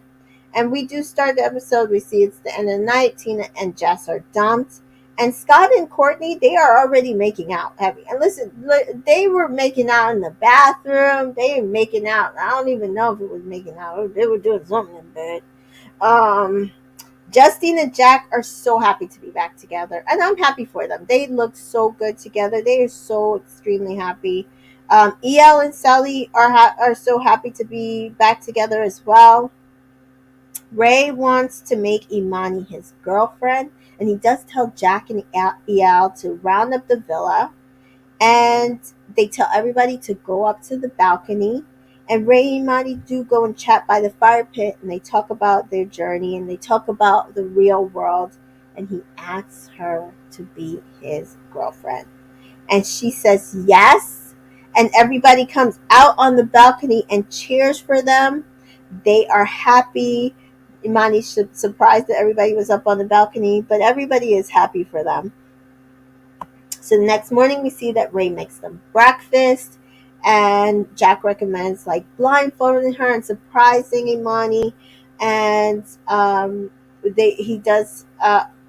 And we do start the episode. We see it's the end of the night. Tina and Jess are dumped. And Scott and Courtney, they are already making out heavy. And listen, they were making out in the bathroom. They were making out. I don't even know if it was making out. They were doing something in bed. Justine and Jack are so happy to be back together. And I'm happy for them. They look so good together. They are so extremely happy. El and Sally are so happy to be back together as well. Ray wants to make Imani his girlfriend, and he does tell Jack and El to round up the villa, and they tell everybody to go up to the balcony. And Ray and Imani do go and chat by the fire pit, and they talk about their journey, and they talk about the real world, and he asks her to be his girlfriend. And she says yes, and everybody comes out on the balcony and cheers for them. They are happy. Imani's surprised that everybody was up on the balcony, but everybody is happy for them. So the next morning, we see that Ray makes them breakfast, and Jack recommends like blindfolding her and surprising Imani, and he does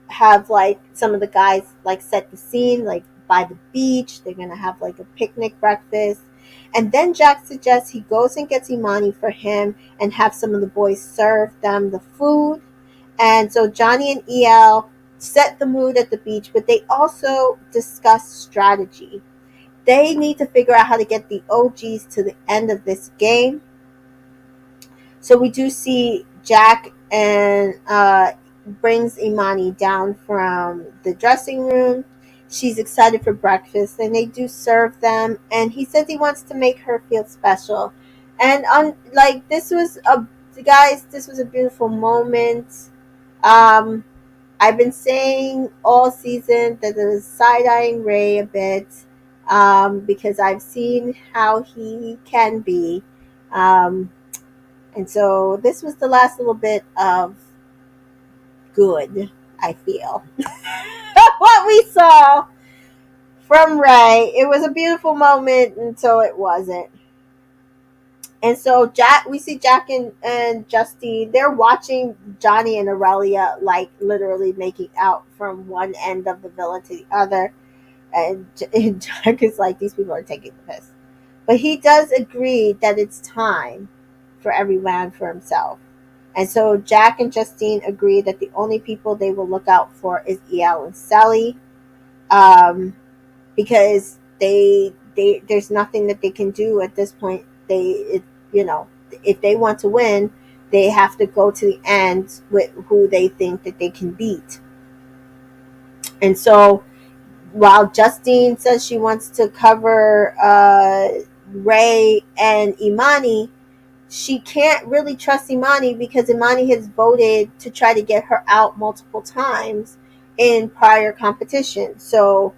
have like some of the guys like set the scene like by the beach. They're gonna have like a picnic breakfast. And then Jack suggests he goes and gets Imani for him and have some of the boys serve them the food. And so Johnny and El set the mood at the beach, but they also discuss strategy. They need to figure out how to get the OGs to the end of this game. So we do see Jack and brings Imani down from the dressing room. She's excited for breakfast, and they do serve them. And he says he wants to make her feel special. And this was a beautiful moment. I've been saying all season that it was side-eyeing Ray a bit because I've seen how he can be. And so this was the last little bit of good, I feel. What we saw from Ray. It was a beautiful moment until it wasn't. And so we see Jack and Justine. They're watching Johnny and Aurelia like literally making out from one end of the villa to the other. And Jack is like, these people are taking the piss. But he does agree that it's time for every man for himself. And so Jack and Justine agree that the only people they will look out for is El and Sally, because there's nothing that they can do at this point. If they want to win, they have to go to the end with who they think that they can beat. And so while Justine says she wants to cover Ray and Imani, she can't really trust Imani because Imani has voted to try to get her out multiple times in prior competition. So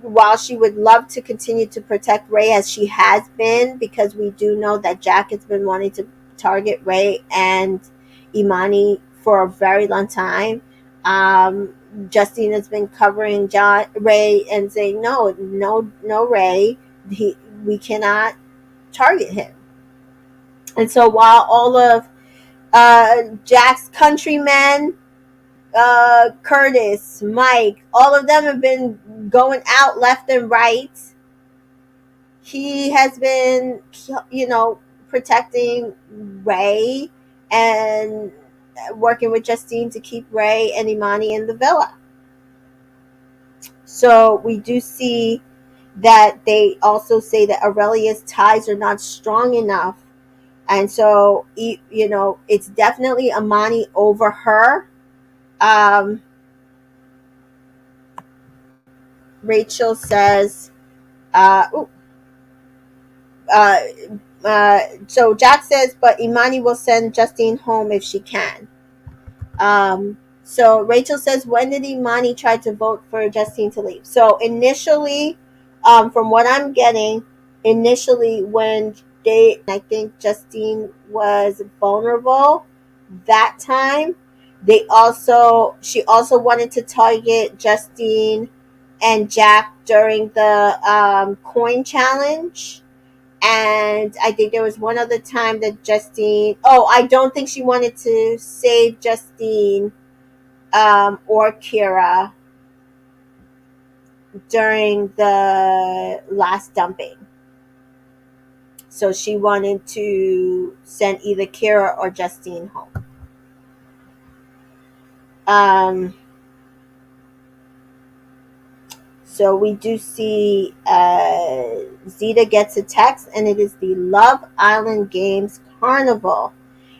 while she would love to continue to protect Ray as she has been, because we do know that Jack has been wanting to target Ray and Imani for a very long time. Justine has been covering Ray and saying, no, no, no, Ray, we cannot target him. And so while all of Jack's countrymen, Curtis, Mike, all of them have been going out left and right, he has been, protecting Ray and working with Justine to keep Ray and Imani in the villa. So we do see that they also say that Aurelia's ties are not strong enough. And so, it's definitely Imani over her. Rachel says, uh, uh, so Jack says, but Imani will send Justine home if she can. So Rachel says, when did Imani try to vote for Justine to leave? So initially, from what I'm getting, initially when I think Justine was vulnerable that time, she also wanted to target Justine and Jack during the coin challenge. And I think there was one other time that I don't think she wanted to save Justine or Kira during the last dumping. So she wanted to send either Kira or Justine home. So we do see Zeta gets a text, and it is the Love Island Games Carnival.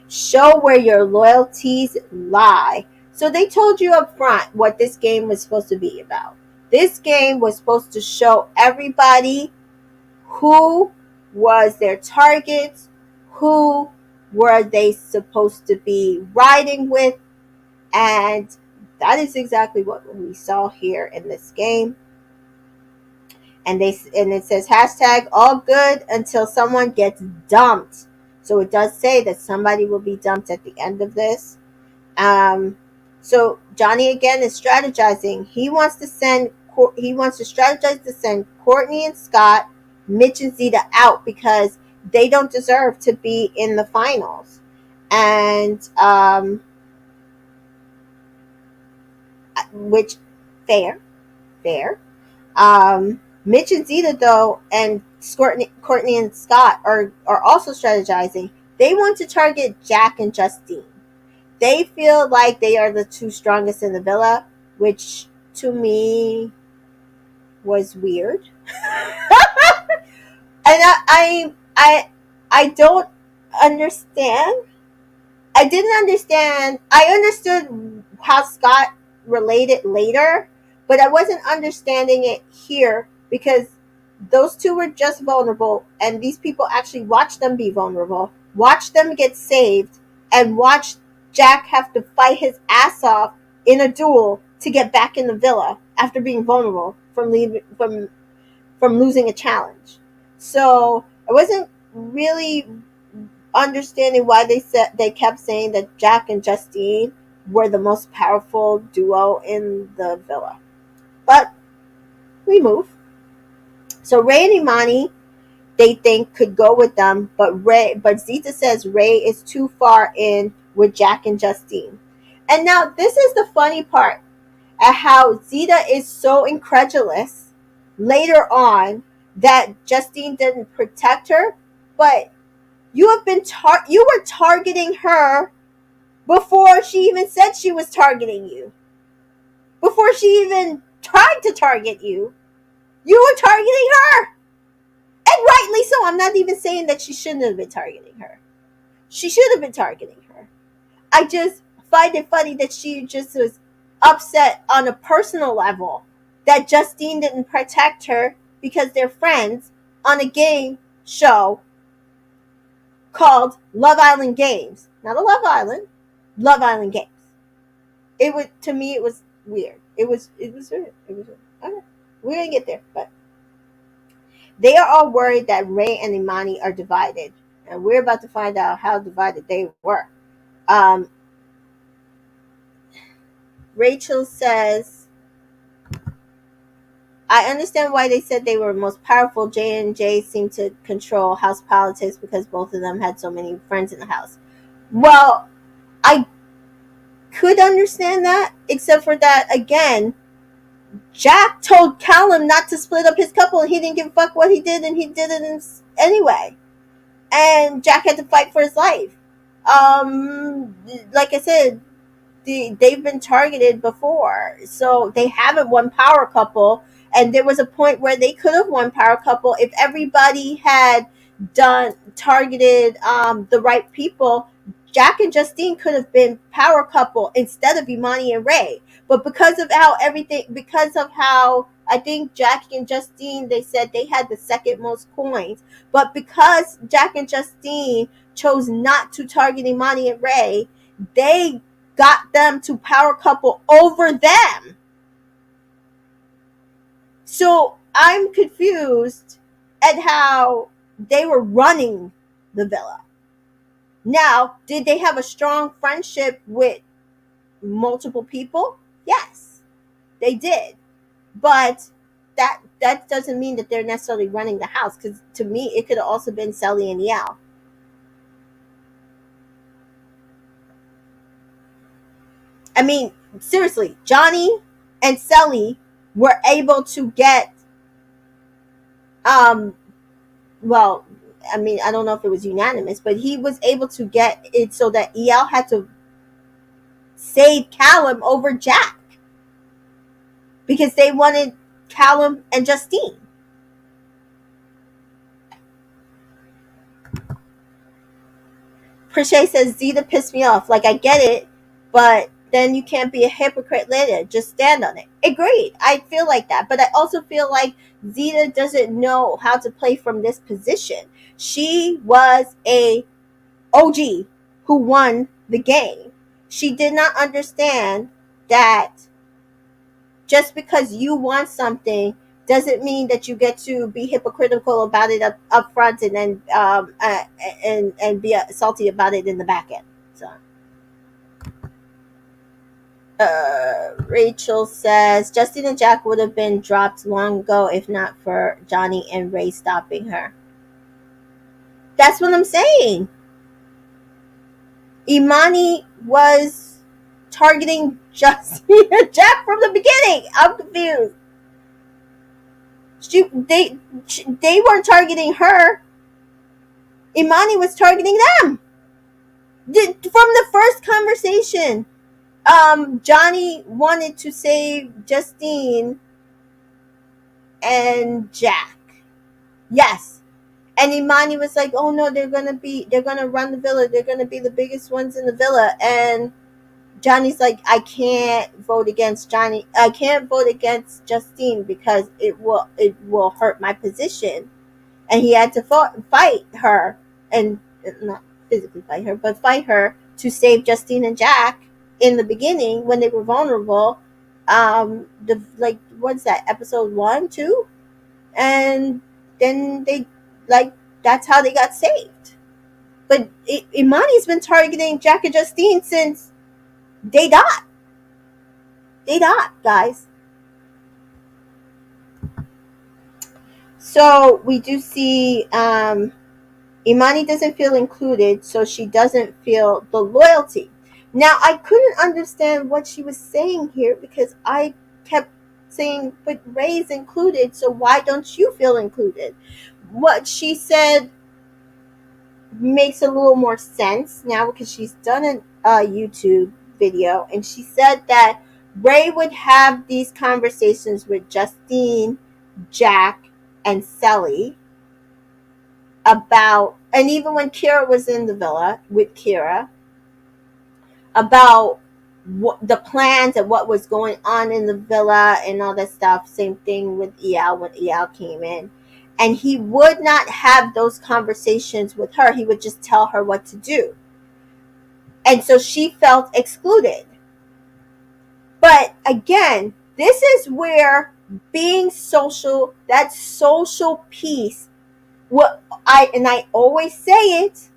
Show where your loyalties lie. So they told you up front what this game was supposed to be about. This game was supposed to show everybody who was their targets, who were they supposed to be riding with, and that is exactly what we saw here in this game. And it says hashtag all good until someone gets dumped. So it does say that somebody will be dumped at the end of this. So Johnny again is strategizing. He wants to strategize to send Courtney and Scott, Mitch and Zeta out because they don't deserve to be in the finals. And which fair. Mitch and Zeta, though, and Courtney and Scott are also strategizing. They want to target Jack and Justine. They feel like they are the two strongest in the villa, which to me was weird. And I don't understand. I didn't understand. I understood how Scott related later, but I wasn't understanding it here because those two were just vulnerable, and these people actually watched them be vulnerable, watched them get saved, and watched Jack have to fight his ass off in a duel to get back in the villa after being vulnerable from losing a challenge. So I wasn't really understanding why they kept saying that Jack and Justine were the most powerful duo in the villa. But we move. So Ray and Imani, they think could go with them, but Zeta says Ray is too far in with Jack and Justine. And now this is the funny part at how Zeta is so incredulous later on that Justine didn't protect her, but you were targeting her before she even said she was targeting you. Before she even tried to target you, you were targeting her. And rightly so. I'm not even saying that she shouldn't have been targeting her. She should have been targeting her. I just find it funny that she just was upset on a personal level that Justine didn't protect her because they're friends on a game show called Love Island Games. Not a Love Island, Love Island Games. It was, to me, it was weird. It was weird. It was weird. Okay. We're gonna get there, but they are all worried that Ray and Imani are divided, and we're about to find out how divided they were. Um, Rachel says, I understand why they said they were most powerful. J and J seemed to control house politics because both of them had so many friends in the house. Well, I could understand that, except for that, again, Jack told Callum not to split up his couple, and he didn't give a fuck what he did, and he did it anyway. And Jack had to fight for his life. Like I said, they've been targeted before, so they haven't won power couple. And there was a point where they could have won power couple if everybody had done targeted the right people. Jack and Justine could have been power couple instead of Imani and Ray. But because of how I think Jack and Justine, they said they had the second most coins. But because Jack and Justine chose not to target Imani and Ray, they got them to power couple over them. So I'm confused at how they were running the villa. Now, did they have a strong friendship with multiple people? Yes, they did. But that doesn't mean that they're necessarily running the house, because to me, it could have also been Selly and Yao. I mean, seriously, Johnny and Selly were able to get, well, I mean, I don't know if it was unanimous, but he was able to get it so that EL had to save Callum over Jack because they wanted Callum and Justine. Prishay says, Zeta pissed me off. Like, I get it, but then you can't be a hypocrite later. Just stand on it. Agreed. I feel like that. But I also feel like Zeta doesn't know how to play from this position. She was a OG who won the game. She did not understand that just because you want something doesn't mean that you get to be hypocritical about it up front and then and be salty about it in the back end. So, Rachel says Justine and Jack would have been dropped long ago if not for Johnny and Ray stopping her. That's what I'm saying. Imani was targeting Justine and Jack from the beginning. I'm confused. They weren't targeting her. Imani was targeting them. From the first conversation, Johnny wanted to save Justine and Jack. Yes. And Imani was like, oh no, they're gonna run the villa, they're gonna be the biggest ones in the villa. And Johnny's like, I can't vote against Justine because it will hurt my position. And he had to fight her, and not physically fight her, but fight her to save Justine and Jack in the beginning when they were vulnerable. What's that, episode 1, 2? And then they, that's how they got saved. But Imani's been targeting Jack and Justine since they died. Guys. So we do see Imani doesn't feel included, so she doesn't feel the loyalty. Now, I couldn't understand what she was saying here because I kept saying, but Ray's included, so why don't you feel included? What she said makes a little more sense now because she's done a YouTube video, and she said that Ray would have these conversations with Justine, Jack, and Selly about, and even when Kira was in the villa with Kira, about the plans and what was going on in the villa and all that stuff. Same thing with EL when EL came in. And he would not have those conversations with her. He would just tell her what to do. And so she felt excluded. But again, this is where being social, that social piece, I always say it,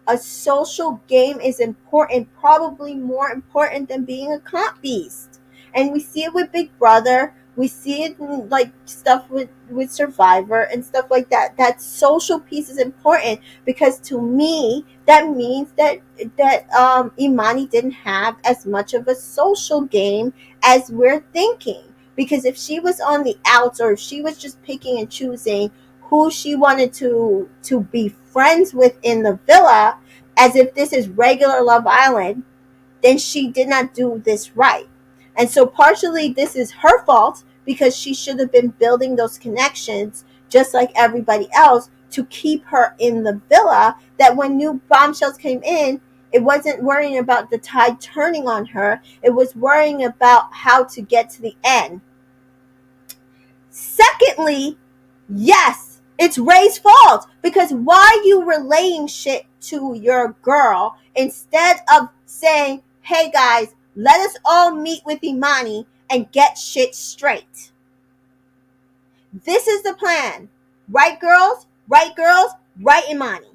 a social game is important, probably more important than being a comp beast. And we see it with Big Brother. We see it in like stuff with Survivor and stuff like that. That social piece is important because to me that means that Imani didn't have as much of a social game as we're thinking. Because if she was on the outs or if she was just picking and choosing who she wanted to be friends with in the villa, as if this is regular Love Island, then she did not do this right. And so partially this is her fault because she should have been building those connections just like everybody else to keep her in the villa, that when new bombshells came in, it wasn't worrying about the tide turning on her. It was worrying about how to get to the end. Secondly, yes, it's Ray's fault because why you relaying shit to your girl instead of saying, hey guys, let us all meet with Imani and get shit straight. This is the plan. Right, girls? Right, girls? Right, Imani.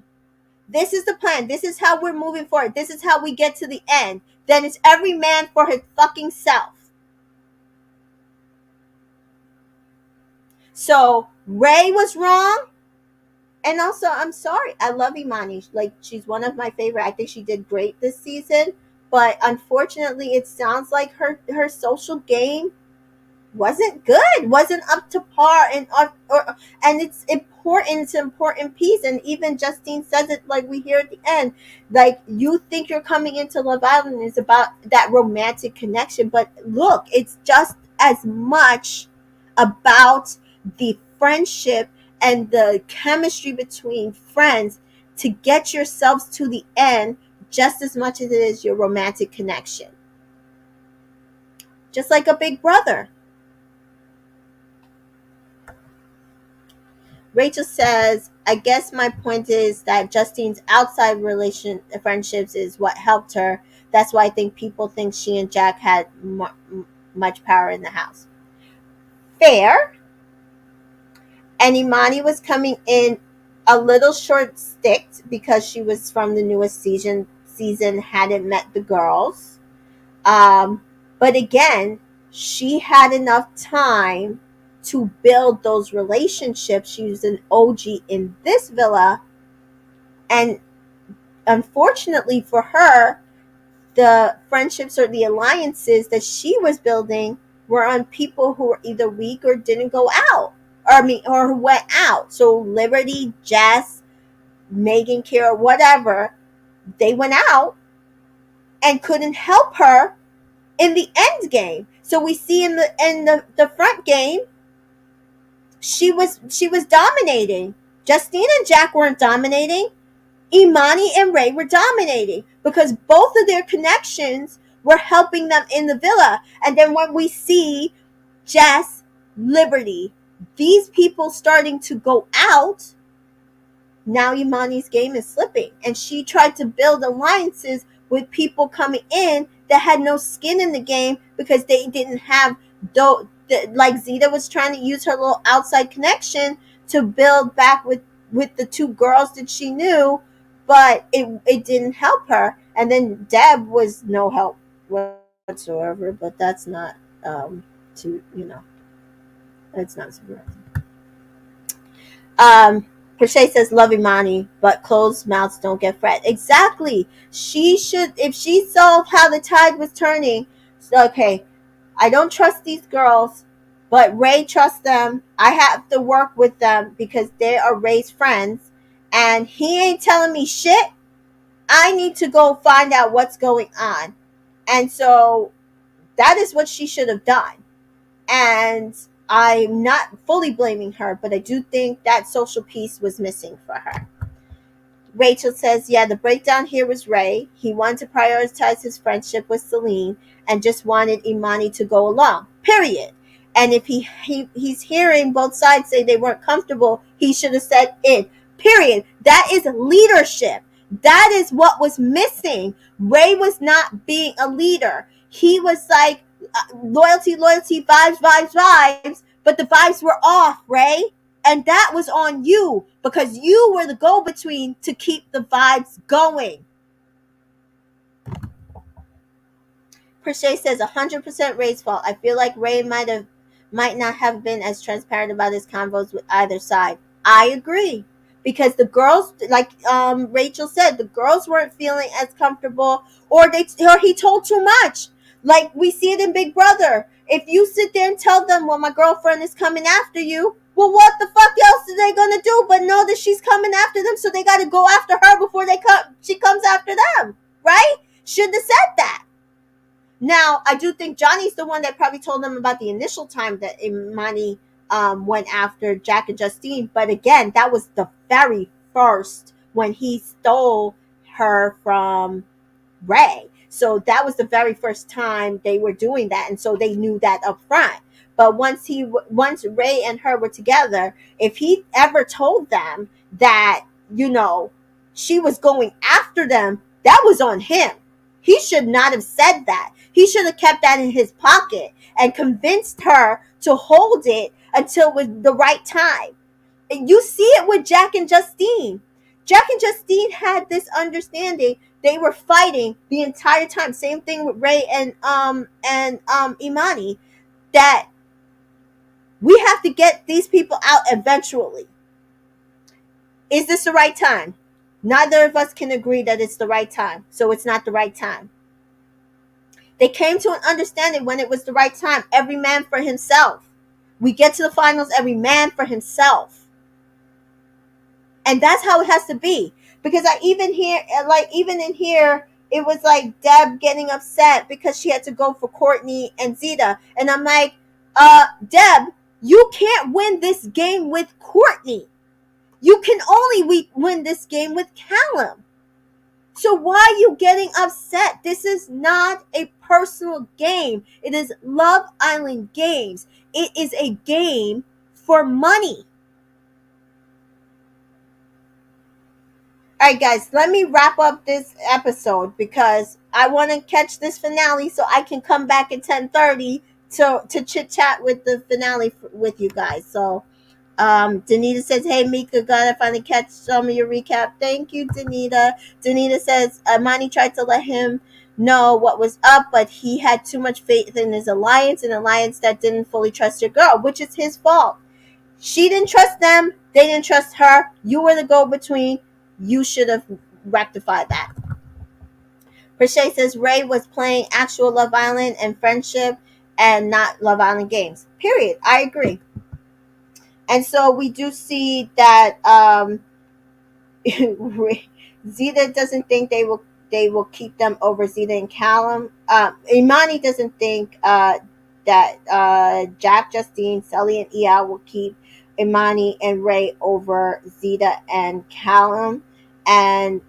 This is the plan. This is how we're moving forward. This is how we get to the end. Then it's every man for his fucking self. So Ray was wrong. And also, I'm sorry. I love Imani. Like, she's one of my favorite. I think she did great this season. But unfortunately, it sounds like her social game wasn't good, wasn't up to par, and it's important. It's an important piece. And even Justine says it, like we hear at the end, like you think you're coming into Love Island is about that romantic connection, but look, it's just as much about the friendship and the chemistry between friends to get yourselves to the end just as much as it is your romantic connection. Just like a Big Brother. Rachel says, I guess my point is that Justine's outside friendships is what helped her. That's why I think people think she and Jack had much power in the house. Fair. And Imani was coming in a little short-sticked because she was from the newest season, hadn't met the girls. But again, she had enough time to build those relationships. She was an OG in this villa. And unfortunately for her, the friendships or the alliances that she was building were on people who were either weak or didn't go out. Or who went out. So Liberty, Jess, Megan, Kara, whatever, they went out and couldn't help her in the end game. So we see in the front game, she was dominating. Justine and Jack weren't dominating. Imani and Ray were dominating because both of their connections were helping them in the villa. And then when we see Jess, Liberty, these people starting to go out, now Imani's game is slipping. And she tried to build alliances with people coming in that had no skin in the game because they didn't have, like Zeta was trying to use her little outside connection to build back with the two girls that she knew, but it didn't help her. And then Deb was no help whatsoever, but that's not it's not surprising. Crochet says, love Imani, but closed mouths don't get fed. Exactly. She should, if she saw how the tide was turning, so, okay, I don't trust these girls, but Ray trusts them. I have to work with them because they are Ray's friends, and he ain't telling me shit. I need to go find out what's going on. And so that is what she should have done. And I'm not fully blaming her, but I do think that social piece was missing for her. Rachel says, yeah, the breakdown here was Ray. He wanted to prioritize his friendship with Celine and just wanted Imani to go along, period. And if he's hearing both sides say they weren't comfortable, he should have said it. Period. That is leadership. That is what was missing. Ray was not being a leader. He was like loyalty, loyalty, vibes, vibes, vibes, but the vibes were off, Ray. And that was on you because you were the go between to keep the vibes going. Pershay says 100% Ray's fault. I feel like Ray might not have been as transparent about his convos with either side. I agree. Because the girls, like Rachel said, the girls weren't feeling as comfortable, or he told too much. Like we see it in Big Brother. If you sit there and tell them, well, my girlfriend is coming after you, well, what the fuck else are they gonna do but know that she's coming after them? So they got to go after her before she comes after them, right? Shouldn't have said that. Now, I do think Johnny's the one that probably told them about the initial time that Imani went after Jack and Justine. But again, that was the very first when he stole her from Ray. So that was the very first time they were doing that. And so they knew that up front. But once Ray and her were together, if he ever told them that, she was going after them, that was on him. He should not have said that. He should have kept that in his pocket and convinced her to hold it until it was the right time. And you see it with Jack and Justine. Jack and Justine had this understanding. They were fighting the entire time. Same thing with Ray and Imani. That we have to get these people out eventually. Is this the right time? Neither of us can agree that it's the right time. So it's not the right time. They came to an understanding when it was the right time. Every man for himself. We get to the finals, every man for himself. And that's how it has to be. Because even in here, it was like Deb getting upset because she had to go for Courtney and Zeta. And I'm like, Deb, you can't win this game with Courtney. You can only win this game with Callum. So why are you getting upset? This is not a personal game. It is Love Island Games. It is a game for money. All right, guys, let me wrap up this episode because I want to catch this finale so I can come back at 10:30 to chit chat with the finale with you guys. So Danita says, hey, Mika, gotta finally catch some of your recap. Thank you, Danita. Danita says, Imani tried to let him know what was up, but he had too much faith in his alliance, an alliance that didn't fully trust your girl, which is his fault. She didn't trust them. They didn't trust her. You were the go-between. You should have rectified that. Pershay says, Ray was playing actual Love Island and friendship and not Love Island games. Period. I agree. And so we do see that Zeta doesn't think they will keep them over Zeta and Callum. Imani doesn't think that Jack, Justine, Sully, and Ia will keep Imani and Ray over Zeta and Callum. And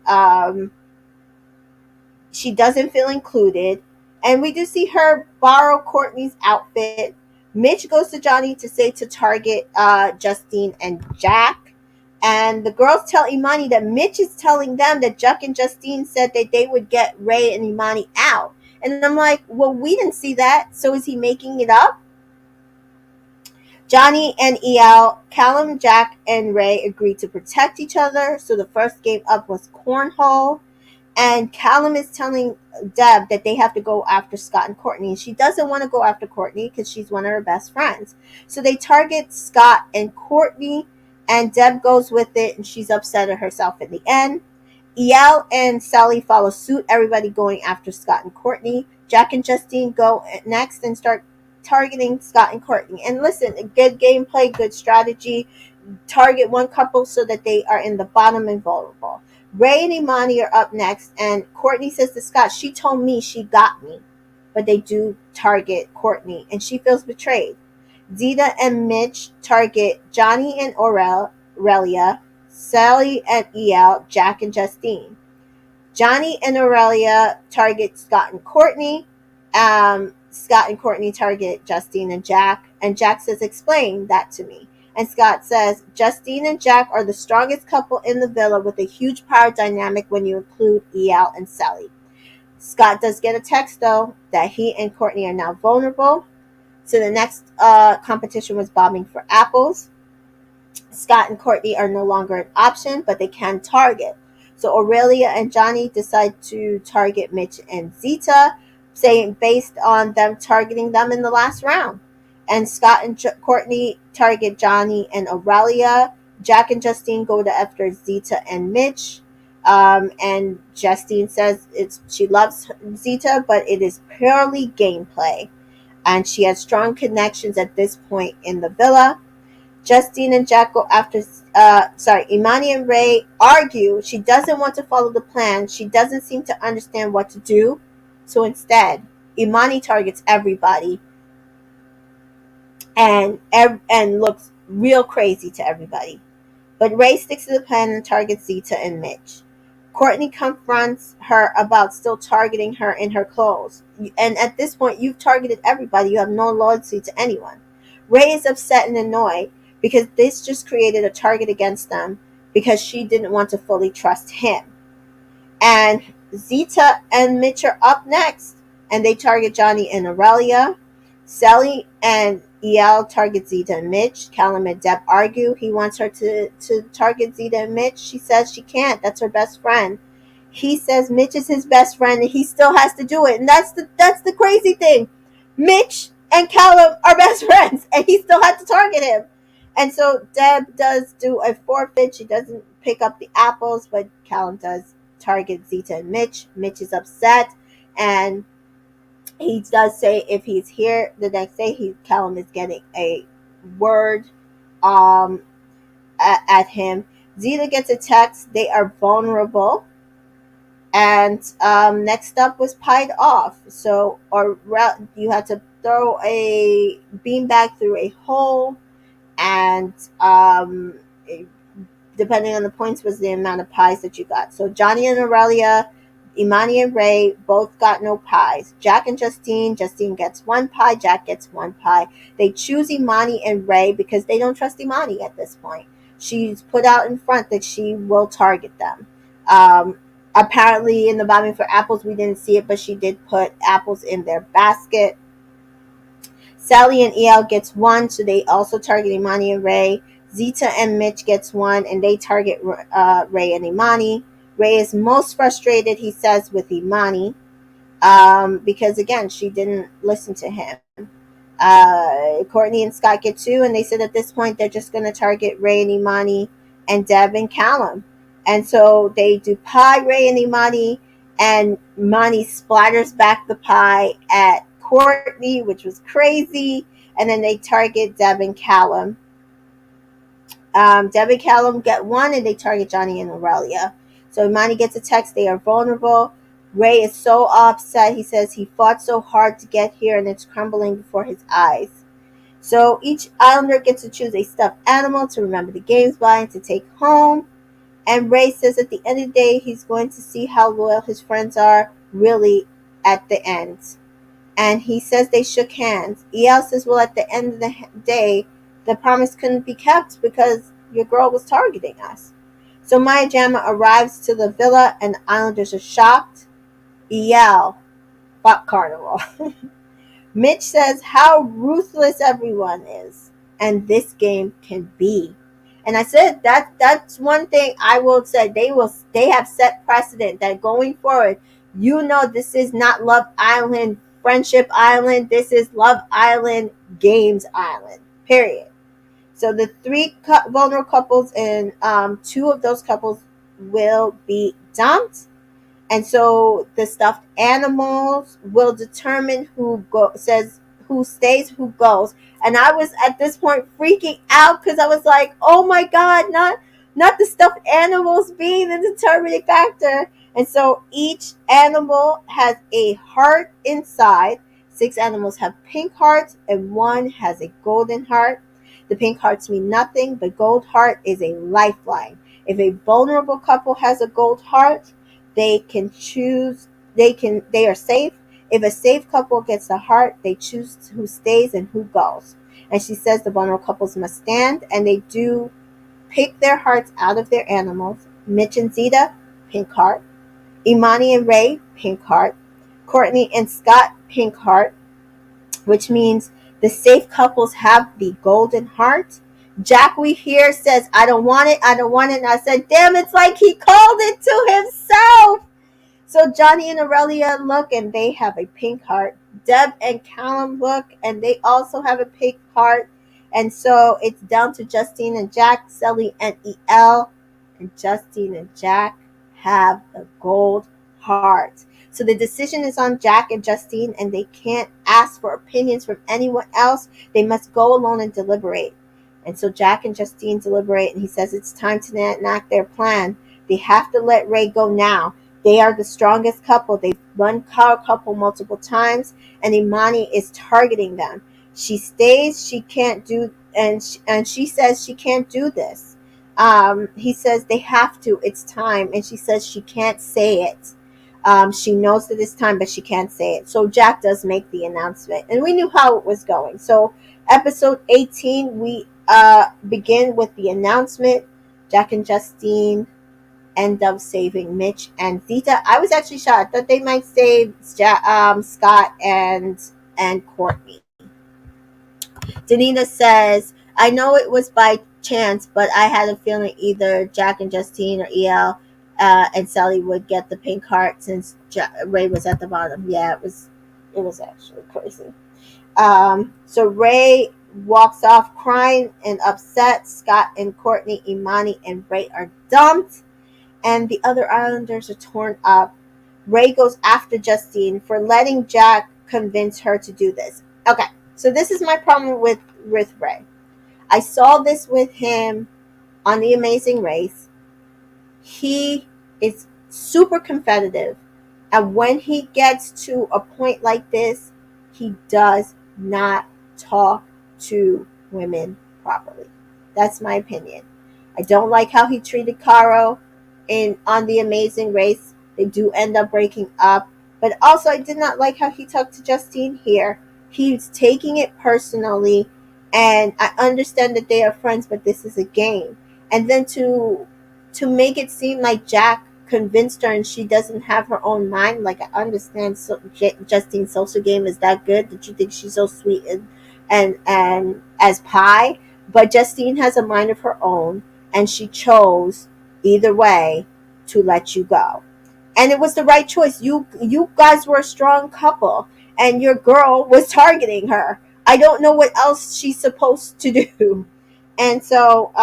she doesn't feel included. And we do see her borrow Courtney's outfit. Mitch goes to Johnny to say to target Justine and Jack. And the girls tell Imani that Mitch is telling them that Jack and Justine said that they would get Ray and Imani out. And I'm like, well, we didn't see that. So is he making it up? Johnny and EL, Callum, Jack, and Ray agreed to protect each other. So the first game up was cornhole. And Callum is telling Deb that they have to go after Scott and Courtney. And she doesn't want to go after Courtney because she's one of her best friends. So they target Scott and Courtney. And Deb goes with it. And she's upset at herself in the end. EL and Sally follow suit. Everybody going after Scott and Courtney. Jack and Justine go next and start targeting Scott and Courtney. And listen, good gameplay, good strategy. Target one couple so that they are in the bottom and vulnerable. Ray and Imani are up next, and Courtney says to Scott, she told me she got me. But they do target Courtney, and she feels betrayed. Zeta and Mitch target Johnny and Aurelia, Sally and EL, Jack and Justine. Johnny and Aurelia target Scott and Courtney. Scott and Courtney target Justine and Jack, and Jack says, "Explain that to me." And Scott says, "Justine and Jack are the strongest couple in the villa with a huge power dynamic when you include El and Sally." Scott does get a text, though, that he and Courtney are now vulnerable. So the next competition was bombing for apples. Scott and Courtney are no longer an option, but they can target. So Aurelia and Johnny decide to target Mitch and Zita, saying based on them targeting them in the last round. And Scott and Courtney target Johnny and Aurelia. Jack and Justine go to after Zita and Mitch. And Justine says she loves Zita, but it is purely gameplay. And she has strong connections at this point in the villa. Justine and Jack go after, Imani and Ray argue. She doesn't want to follow the plan. She doesn't seem to understand what to do. So instead, Imani targets everybody and looks real crazy to everybody. But Ray sticks to the plan and targets Zita and Mitch. Courtney confronts her about still targeting her in her clothes. And at this point, you've targeted everybody. You have no loyalty to anyone. Ray is upset and annoyed because this just created a target against them because she didn't want to fully trust him. And Zita and Mitch are up next, and they target Johnny and Aurelia. Sally and El target Zita and Mitch. Callum and Deb argue. He wants her to target Zita and Mitch. She says she can't. That's her best friend. He says Mitch is his best friend, and he still has to do it. And that's the crazy thing. Mitch and Callum are best friends, and he still had to target him. And so Deb does do a forfeit. She doesn't pick up the apples, but Callum does target Zita and Mitch. Mitch is upset, and he does say if he's here the next day, Callum is getting a word at him. Zita gets a text. They are vulnerable. And next up was pied off. So, or you had to throw a beanbag through a hole, and depending on the points was the amount of pies that you got. So Johnny and Aurelia, Imani and Ray both got no pies. Jack and Justine gets 1 pie, Jack gets 1 pie. They choose Imani and Ray because they don't trust Imani at this point. She's put out in front that she will target them. Apparently in the bombing for apples, we didn't see it, but she did put apples in their basket. Sally and El gets 1, so they also target Imani and Ray. Zita and Mitch gets 1, and they target Ray and Imani. Ray is most frustrated, he says, with Imani because, again, she didn't listen to him. Courtney and Scott get 2, and they said at this point they're just going to target Ray and Imani and Deb and Callum. And so they do pie, Ray and Imani, and Imani splatters back the pie at Courtney, which was crazy. And then they target Deb and Callum. Deb and Callum get 1, and they target Johnny and Aurelia. So Imani gets a text. They are vulnerable. Ray is so upset. He says he fought so hard to get here, and it's crumbling before his eyes. So each Islander gets to choose a stuffed animal to remember the games by and to take home. And Ray says at the end of the day, he's going to see how loyal his friends are really at the end. And he says they shook hands. El says, well, at the end of the day, the promise couldn't be kept because your girl was targeting us. So Maya Jama arrives to the villa, and the Islanders are shocked. El, fuck Carnival. Mitch says how ruthless everyone is, and this game can be. And I said that's one thing I will say. They have set precedent that going forward, this is not Love Island, Friendship Island. This is Love Island, Games Island. Period. So the 3 vulnerable couples and 2 of those couples will be dumped. And so the stuffed animals will determine who stays, who goes. And I was at this point freaking out because I was like, oh my God, not the stuffed animals being the determining factor. And so each animal has a heart inside. 6 animals have pink hearts and 1 has a golden heart. The pink hearts mean nothing. The gold heart is a lifeline. If a vulnerable couple has a gold heart, they are safe. If a safe couple gets the heart, they choose who stays and who goes. And she says the vulnerable couples must stand, and they do pick their hearts out of their animals. Mitch and Zeta, pink heart. Imani and Ray, pink heart. Courtney and Scott, pink heart, which means the safe couples have the golden heart. Jack, we hear, says, I don't want it, I don't want it. And I said, damn, it's like he called it to himself. So Johnny and Aurelia look, and they have a pink heart. Deb and Callum look, and they also have a pink heart. And so it's down to Justine and Jack, Sally and El. And Justine and Jack have the gold heart. So the decision is on Jack and Justine, and they can't ask for opinions from anyone else. They must go alone and deliberate. And so Jack and Justine deliberate, and he says it's time to enact their plan. They have to let Ray go now. They are the strongest couple. They've run power couple multiple times, and Imani is targeting them. She stays. She can't do, and she says she can't do this. He says they have to. It's time, and she says she can't say it. She knows that it's time, but she can't say it. So Jack does make the announcement, and we knew how it was going. So episode 18, we begin with the announcement. Jack and Justine end up saving Mitch and Zeta. I was actually shocked. I thought they might save Scott and Courtney. Danita says, I know it was by chance, but I had a feeling either Jack and Justine or EL and Sally would get the pink heart since Ray was at the bottom. Yeah, it was actually crazy. So Ray walks off crying and upset. Scott and Courtney, Imani, and Ray are dumped, and the other Islanders are torn up. Ray goes after Justine for letting Jack convince her to do this. Okay, so this is my problem with Ray. I saw this with him on The Amazing Race. He is super competitive, and when he gets to a point like this, he does not talk to women properly. That's my opinion. I don't like how he treated Caro on The Amazing Race. They do end up breaking up, but also I did not like how he talked to Justine here. He's taking it personally, and I understand that they are friends, but this is a game. And then to make it seem like Jack convinced her and she doesn't have her own mind. Like, I understand Justine's social game is that good that you think she's so sweet and as pie, but Justine has a mind of her own, and she chose either way to let you go, and it was the right choice. You guys were a strong couple, and your girl was targeting her. I don't know what else she's supposed to do. And so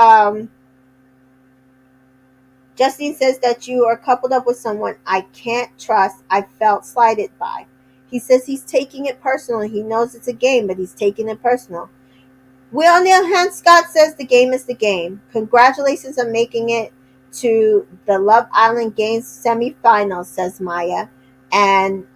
Justine says that you are coupled up with someone I can't trust. I felt slighted by. He says he's taking it personally. He knows it's a game, but he's taking it personal. Well, on the other hand, Scott says the game is the game. Congratulations on making it to the Love Island Games semifinals, says Maya. And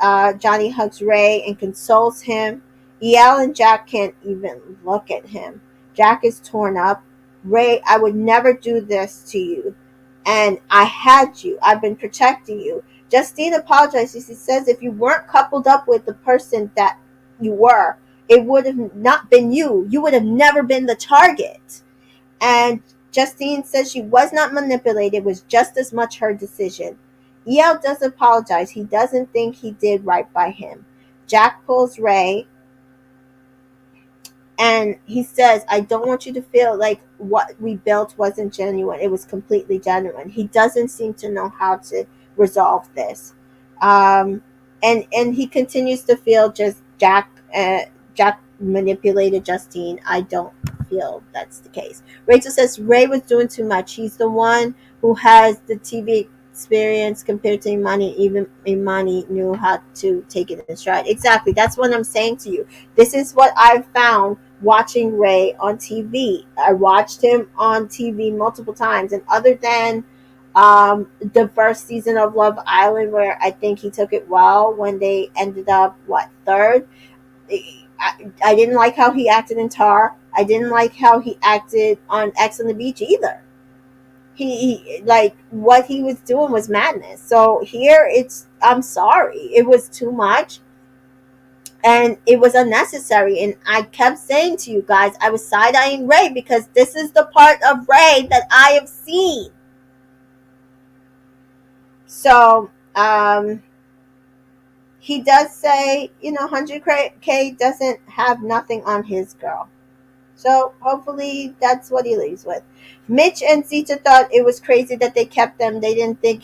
Johnny hugs Ray and consoles him. El and Jack can't even look at him. Jack is torn up. Ray, I would never do this to you. And I had you. I've been protecting you. Justine apologizes. She says if you weren't coupled up with the person that you were, it would have not been you. You would have never been the target. And Justine says she was not manipulated. It was just as much her decision. El does apologize. He doesn't think he did right by him. Jack pulls Ray, and he says, I don't want you to feel like what we built wasn't genuine. It was completely genuine. He doesn't seem to know how to resolve this. And he continues to feel just Jack manipulated Justine. I don't feel that's the case. Rachel says Ray was doing too much. He's the one who has the TV experience compared to Imani. Even Imani knew how to take it in stride. Exactly. That's what I'm saying to you. This is what I've found watching Ray on TV. I watched him on TV multiple times, and other than the first season of Love Island, where I think he took it well when they ended up third, I didn't like how he acted in Tar. I didn't like how he acted on X on the Beach either. He like what he was doing was madness. So here I'm sorry, it was too much. And it was unnecessary. And I kept saying to you guys, I was side-eyeing Ray because this is the part of Ray that I have seen. So he does say, 100K doesn't have nothing on his girl. So hopefully that's what he leaves with. Mitch and Zita thought it was crazy that they kept them. They didn't think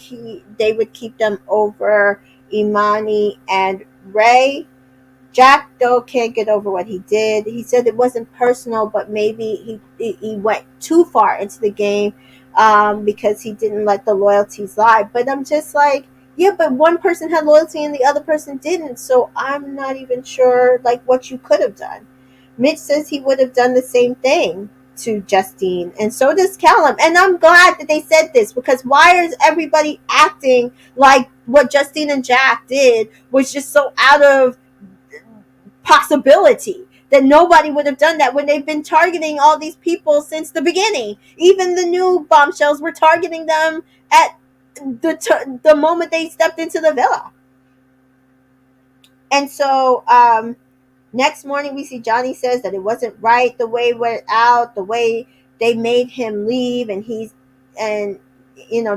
they would keep them over Imani and Ray. Jack, though, can't get over what he did. He said it wasn't personal, but maybe he went too far into the game because he didn't let the loyalties lie. But I'm just like, yeah, but one person had loyalty and the other person didn't. So I'm not even sure like what you could have done. Mitch says he would have done the same thing to Justine, and so does Callum. And I'm glad that they said this, because why is everybody acting like what Justine and Jack did was just so out of possibility, that nobody would have done that when they've been targeting all these people since the beginning? Even the new bombshells were targeting them at the moment they stepped into the villa. And so next morning we see Johnny says that it wasn't right the way it went out, the way they made him leave, and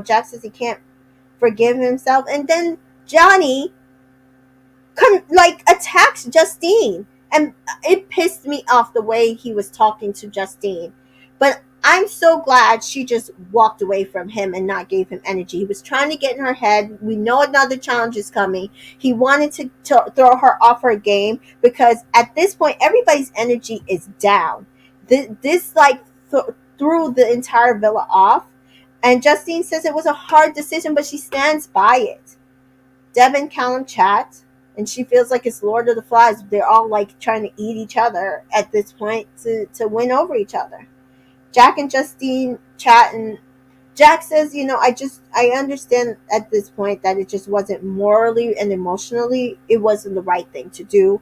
Jack says he can't forgive himself. And then Johnny attacks Justine, and it pissed me off the way he was talking to Justine. But I'm so glad she just walked away from him and not gave him energy. He was trying to get in her head. We know another challenge is coming. He wanted to throw her off her game, because at this point everybody's energy is down. This threw the entire villa off. And Justine says it was a hard decision, but she stands by it. Deb and Callum chat, and she feels like it's Lord of the Flies. They're all like trying to eat each other at this point to win over each other. Jack and Justine chat, and Jack says, I understand at this point that it just wasn't morally and emotionally, it wasn't the right thing to do.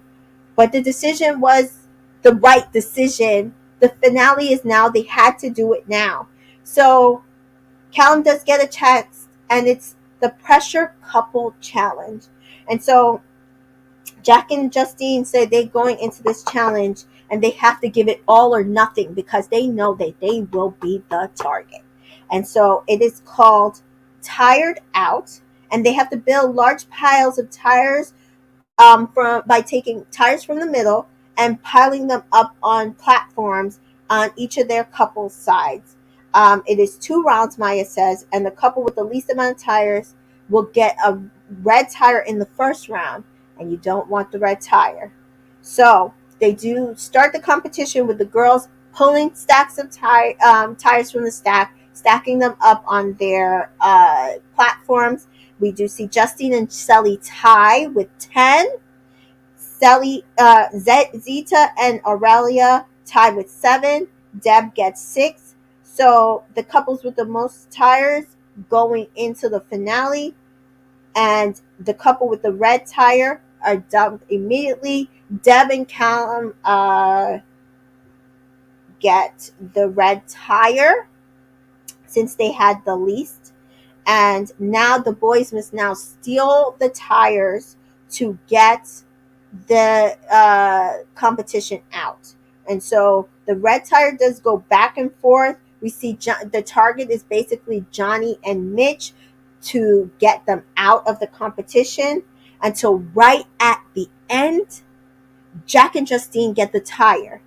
But the decision was the right decision. The finale is now. They had to do it now. So Callum does get a chance, and it's the pressure couple challenge. And so Jack and Justine say they're going into this challenge and they have to give it all or nothing, because they know that they will be the target. And so it is called Tired Out, and they have to build large piles of tires by taking tires from the middle and piling them up on platforms on each of their couple's sides. It is 2 rounds, Maya says, and the couple with the least amount of tires will get a red tire in the first round, and you don't want the red tire. So they do start the competition with the girls pulling stacks of tires from the stack, stacking them up on their platforms. We do see Justine and Shelly tie with 10. Zita and Aurelia tie with 7. Deb gets 6. So the couples with the most tires going into the finale, and the couple with the red tire are dumped immediately. Deb and Callum get the red tire since they had the least. And now the boys must now steal the tires to get the competition out. And so the red tire does go back and forth. We see the target is basically Johnny and Mitch to get them out of the competition, until right at the end, Jack and Justine get the tire.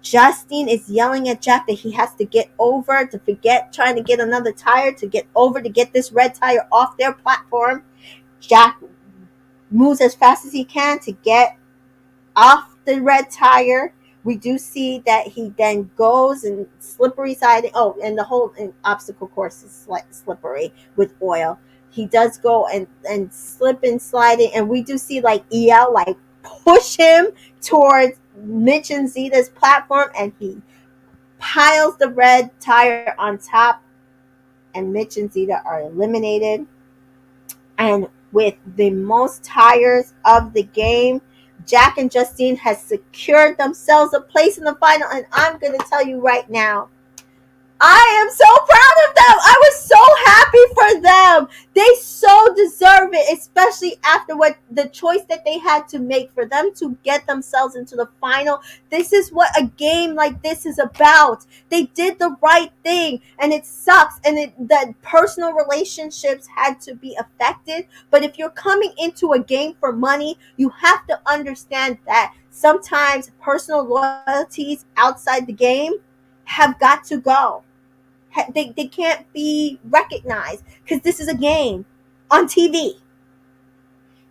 Justine is yelling at Jack that he has to get over, to forget trying to get another tire, to get over, to get this red tire off their platform. Jack moves as fast as he can to get off the red tire. We do see that he then goes and slippery siding. Oh, and the whole obstacle course is slippery with oil. He does go and slip and sliding, and we do see EL push him towards Mitch and Zita's platform, and he piles the red tire on top, and Mitch and Zita are eliminated. And with the most tires of the game, Jack and Justine has secured themselves a place in the final. And I'm going to tell you right now, I am so proud of them. I was so happy for them. They so deserve it, especially after what the choice that they had to make for them to get themselves into the final. This is what a game like this is about. They did the right thing, and it sucks, and that personal relationships had to be affected. But if you're coming into a game for money, you have to understand that sometimes personal loyalties outside the game have got to go. They can't be recognized because this is a game on TV.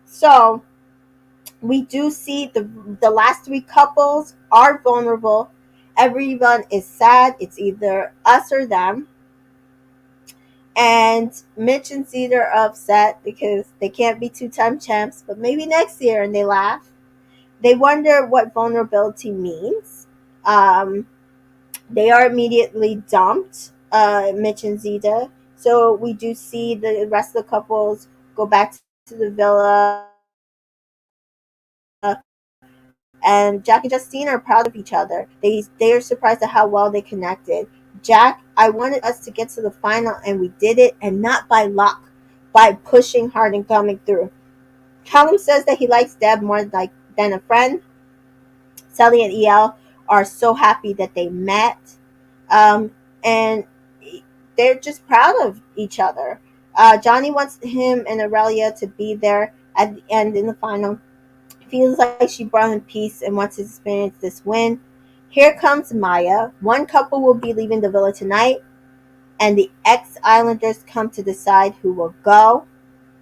So we do see the last three couples are vulnerable. Everyone is sad. It's either us or them. And Mitch and Cedar are upset because they can't be two-time champs, but maybe next year, and they laugh. They wonder what vulnerability means. They are immediately dumped, Mitch and Zeta. So we do see the rest of the couples go back to the villa. And Jack and Justine are proud of each other. They are surprised at how well they connected. Jack, I wanted us to get to the final, and we did it, and not by luck, by pushing hard and coming through. Callum says that he likes Deb more than a friend. Sally and EL are so happy that they met. And they're just proud of each other. Johnny wants him and Aurelia to be there at the end in the final. Feels like she brought him peace and wants to experience this win. Here comes Maya. One couple will be leaving the villa tonight, and the ex-Islanders come to decide who will go.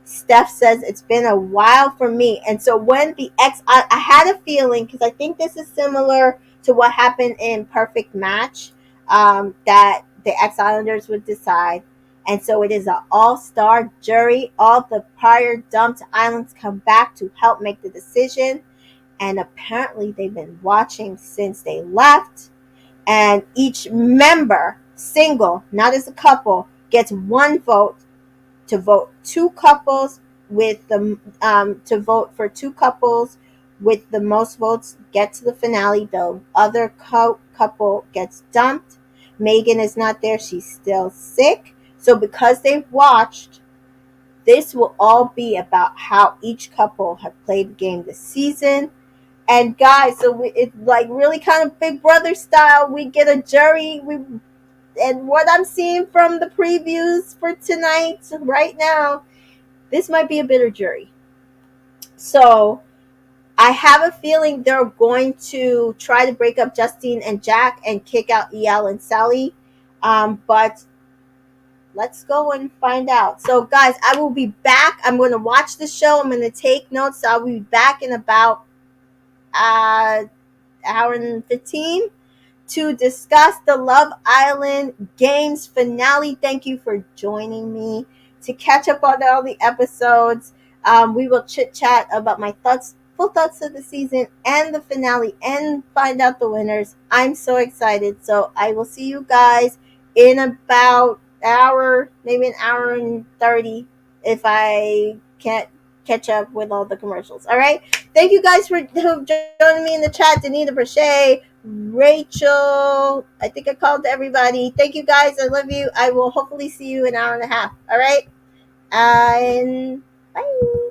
Steph says it's been a while for me. And so when I had a feeling, because I think this is similar to what happened in Perfect Match, that the ex-Islanders would decide. And so it is an all-star jury. All the prior dumped islands come back to help make the decision. And apparently they've been watching since they left. And each member, single, not as a couple, gets one vote to vote two couples with the to vote for two couples with the most votes get to the finale. The other couple gets dumped. Megan is not there. She's still sick. So because they've watched, this will all be about how each couple have played the game this season. And guys, so it's like really kind of Big Brother style. We get a jury. And what I'm seeing from the previews for tonight, right now, this might be a bitter jury. So I have a feeling they're going to try to break up Justine and Jack and kick out EL and Sally. But let's go and find out. So guys, I will be back. I'm going to watch the show. I'm going to take notes. So I'll be back in about hour and 15 to discuss the Love Island Games finale. Thank you for joining me to catch up on all the episodes. We will chit chat about my full thoughts of the season and the finale, and find out the winners. I'm so excited. So I will see you guys in about an hour, maybe an hour and 30, if I can't catch up with all the commercials. All right. Thank you guys for joining me in the chat. Danita Brachet, Rachel, I think I called everybody. Thank you guys. I love you. I will hopefully see you in an hour and a half. All right. And bye.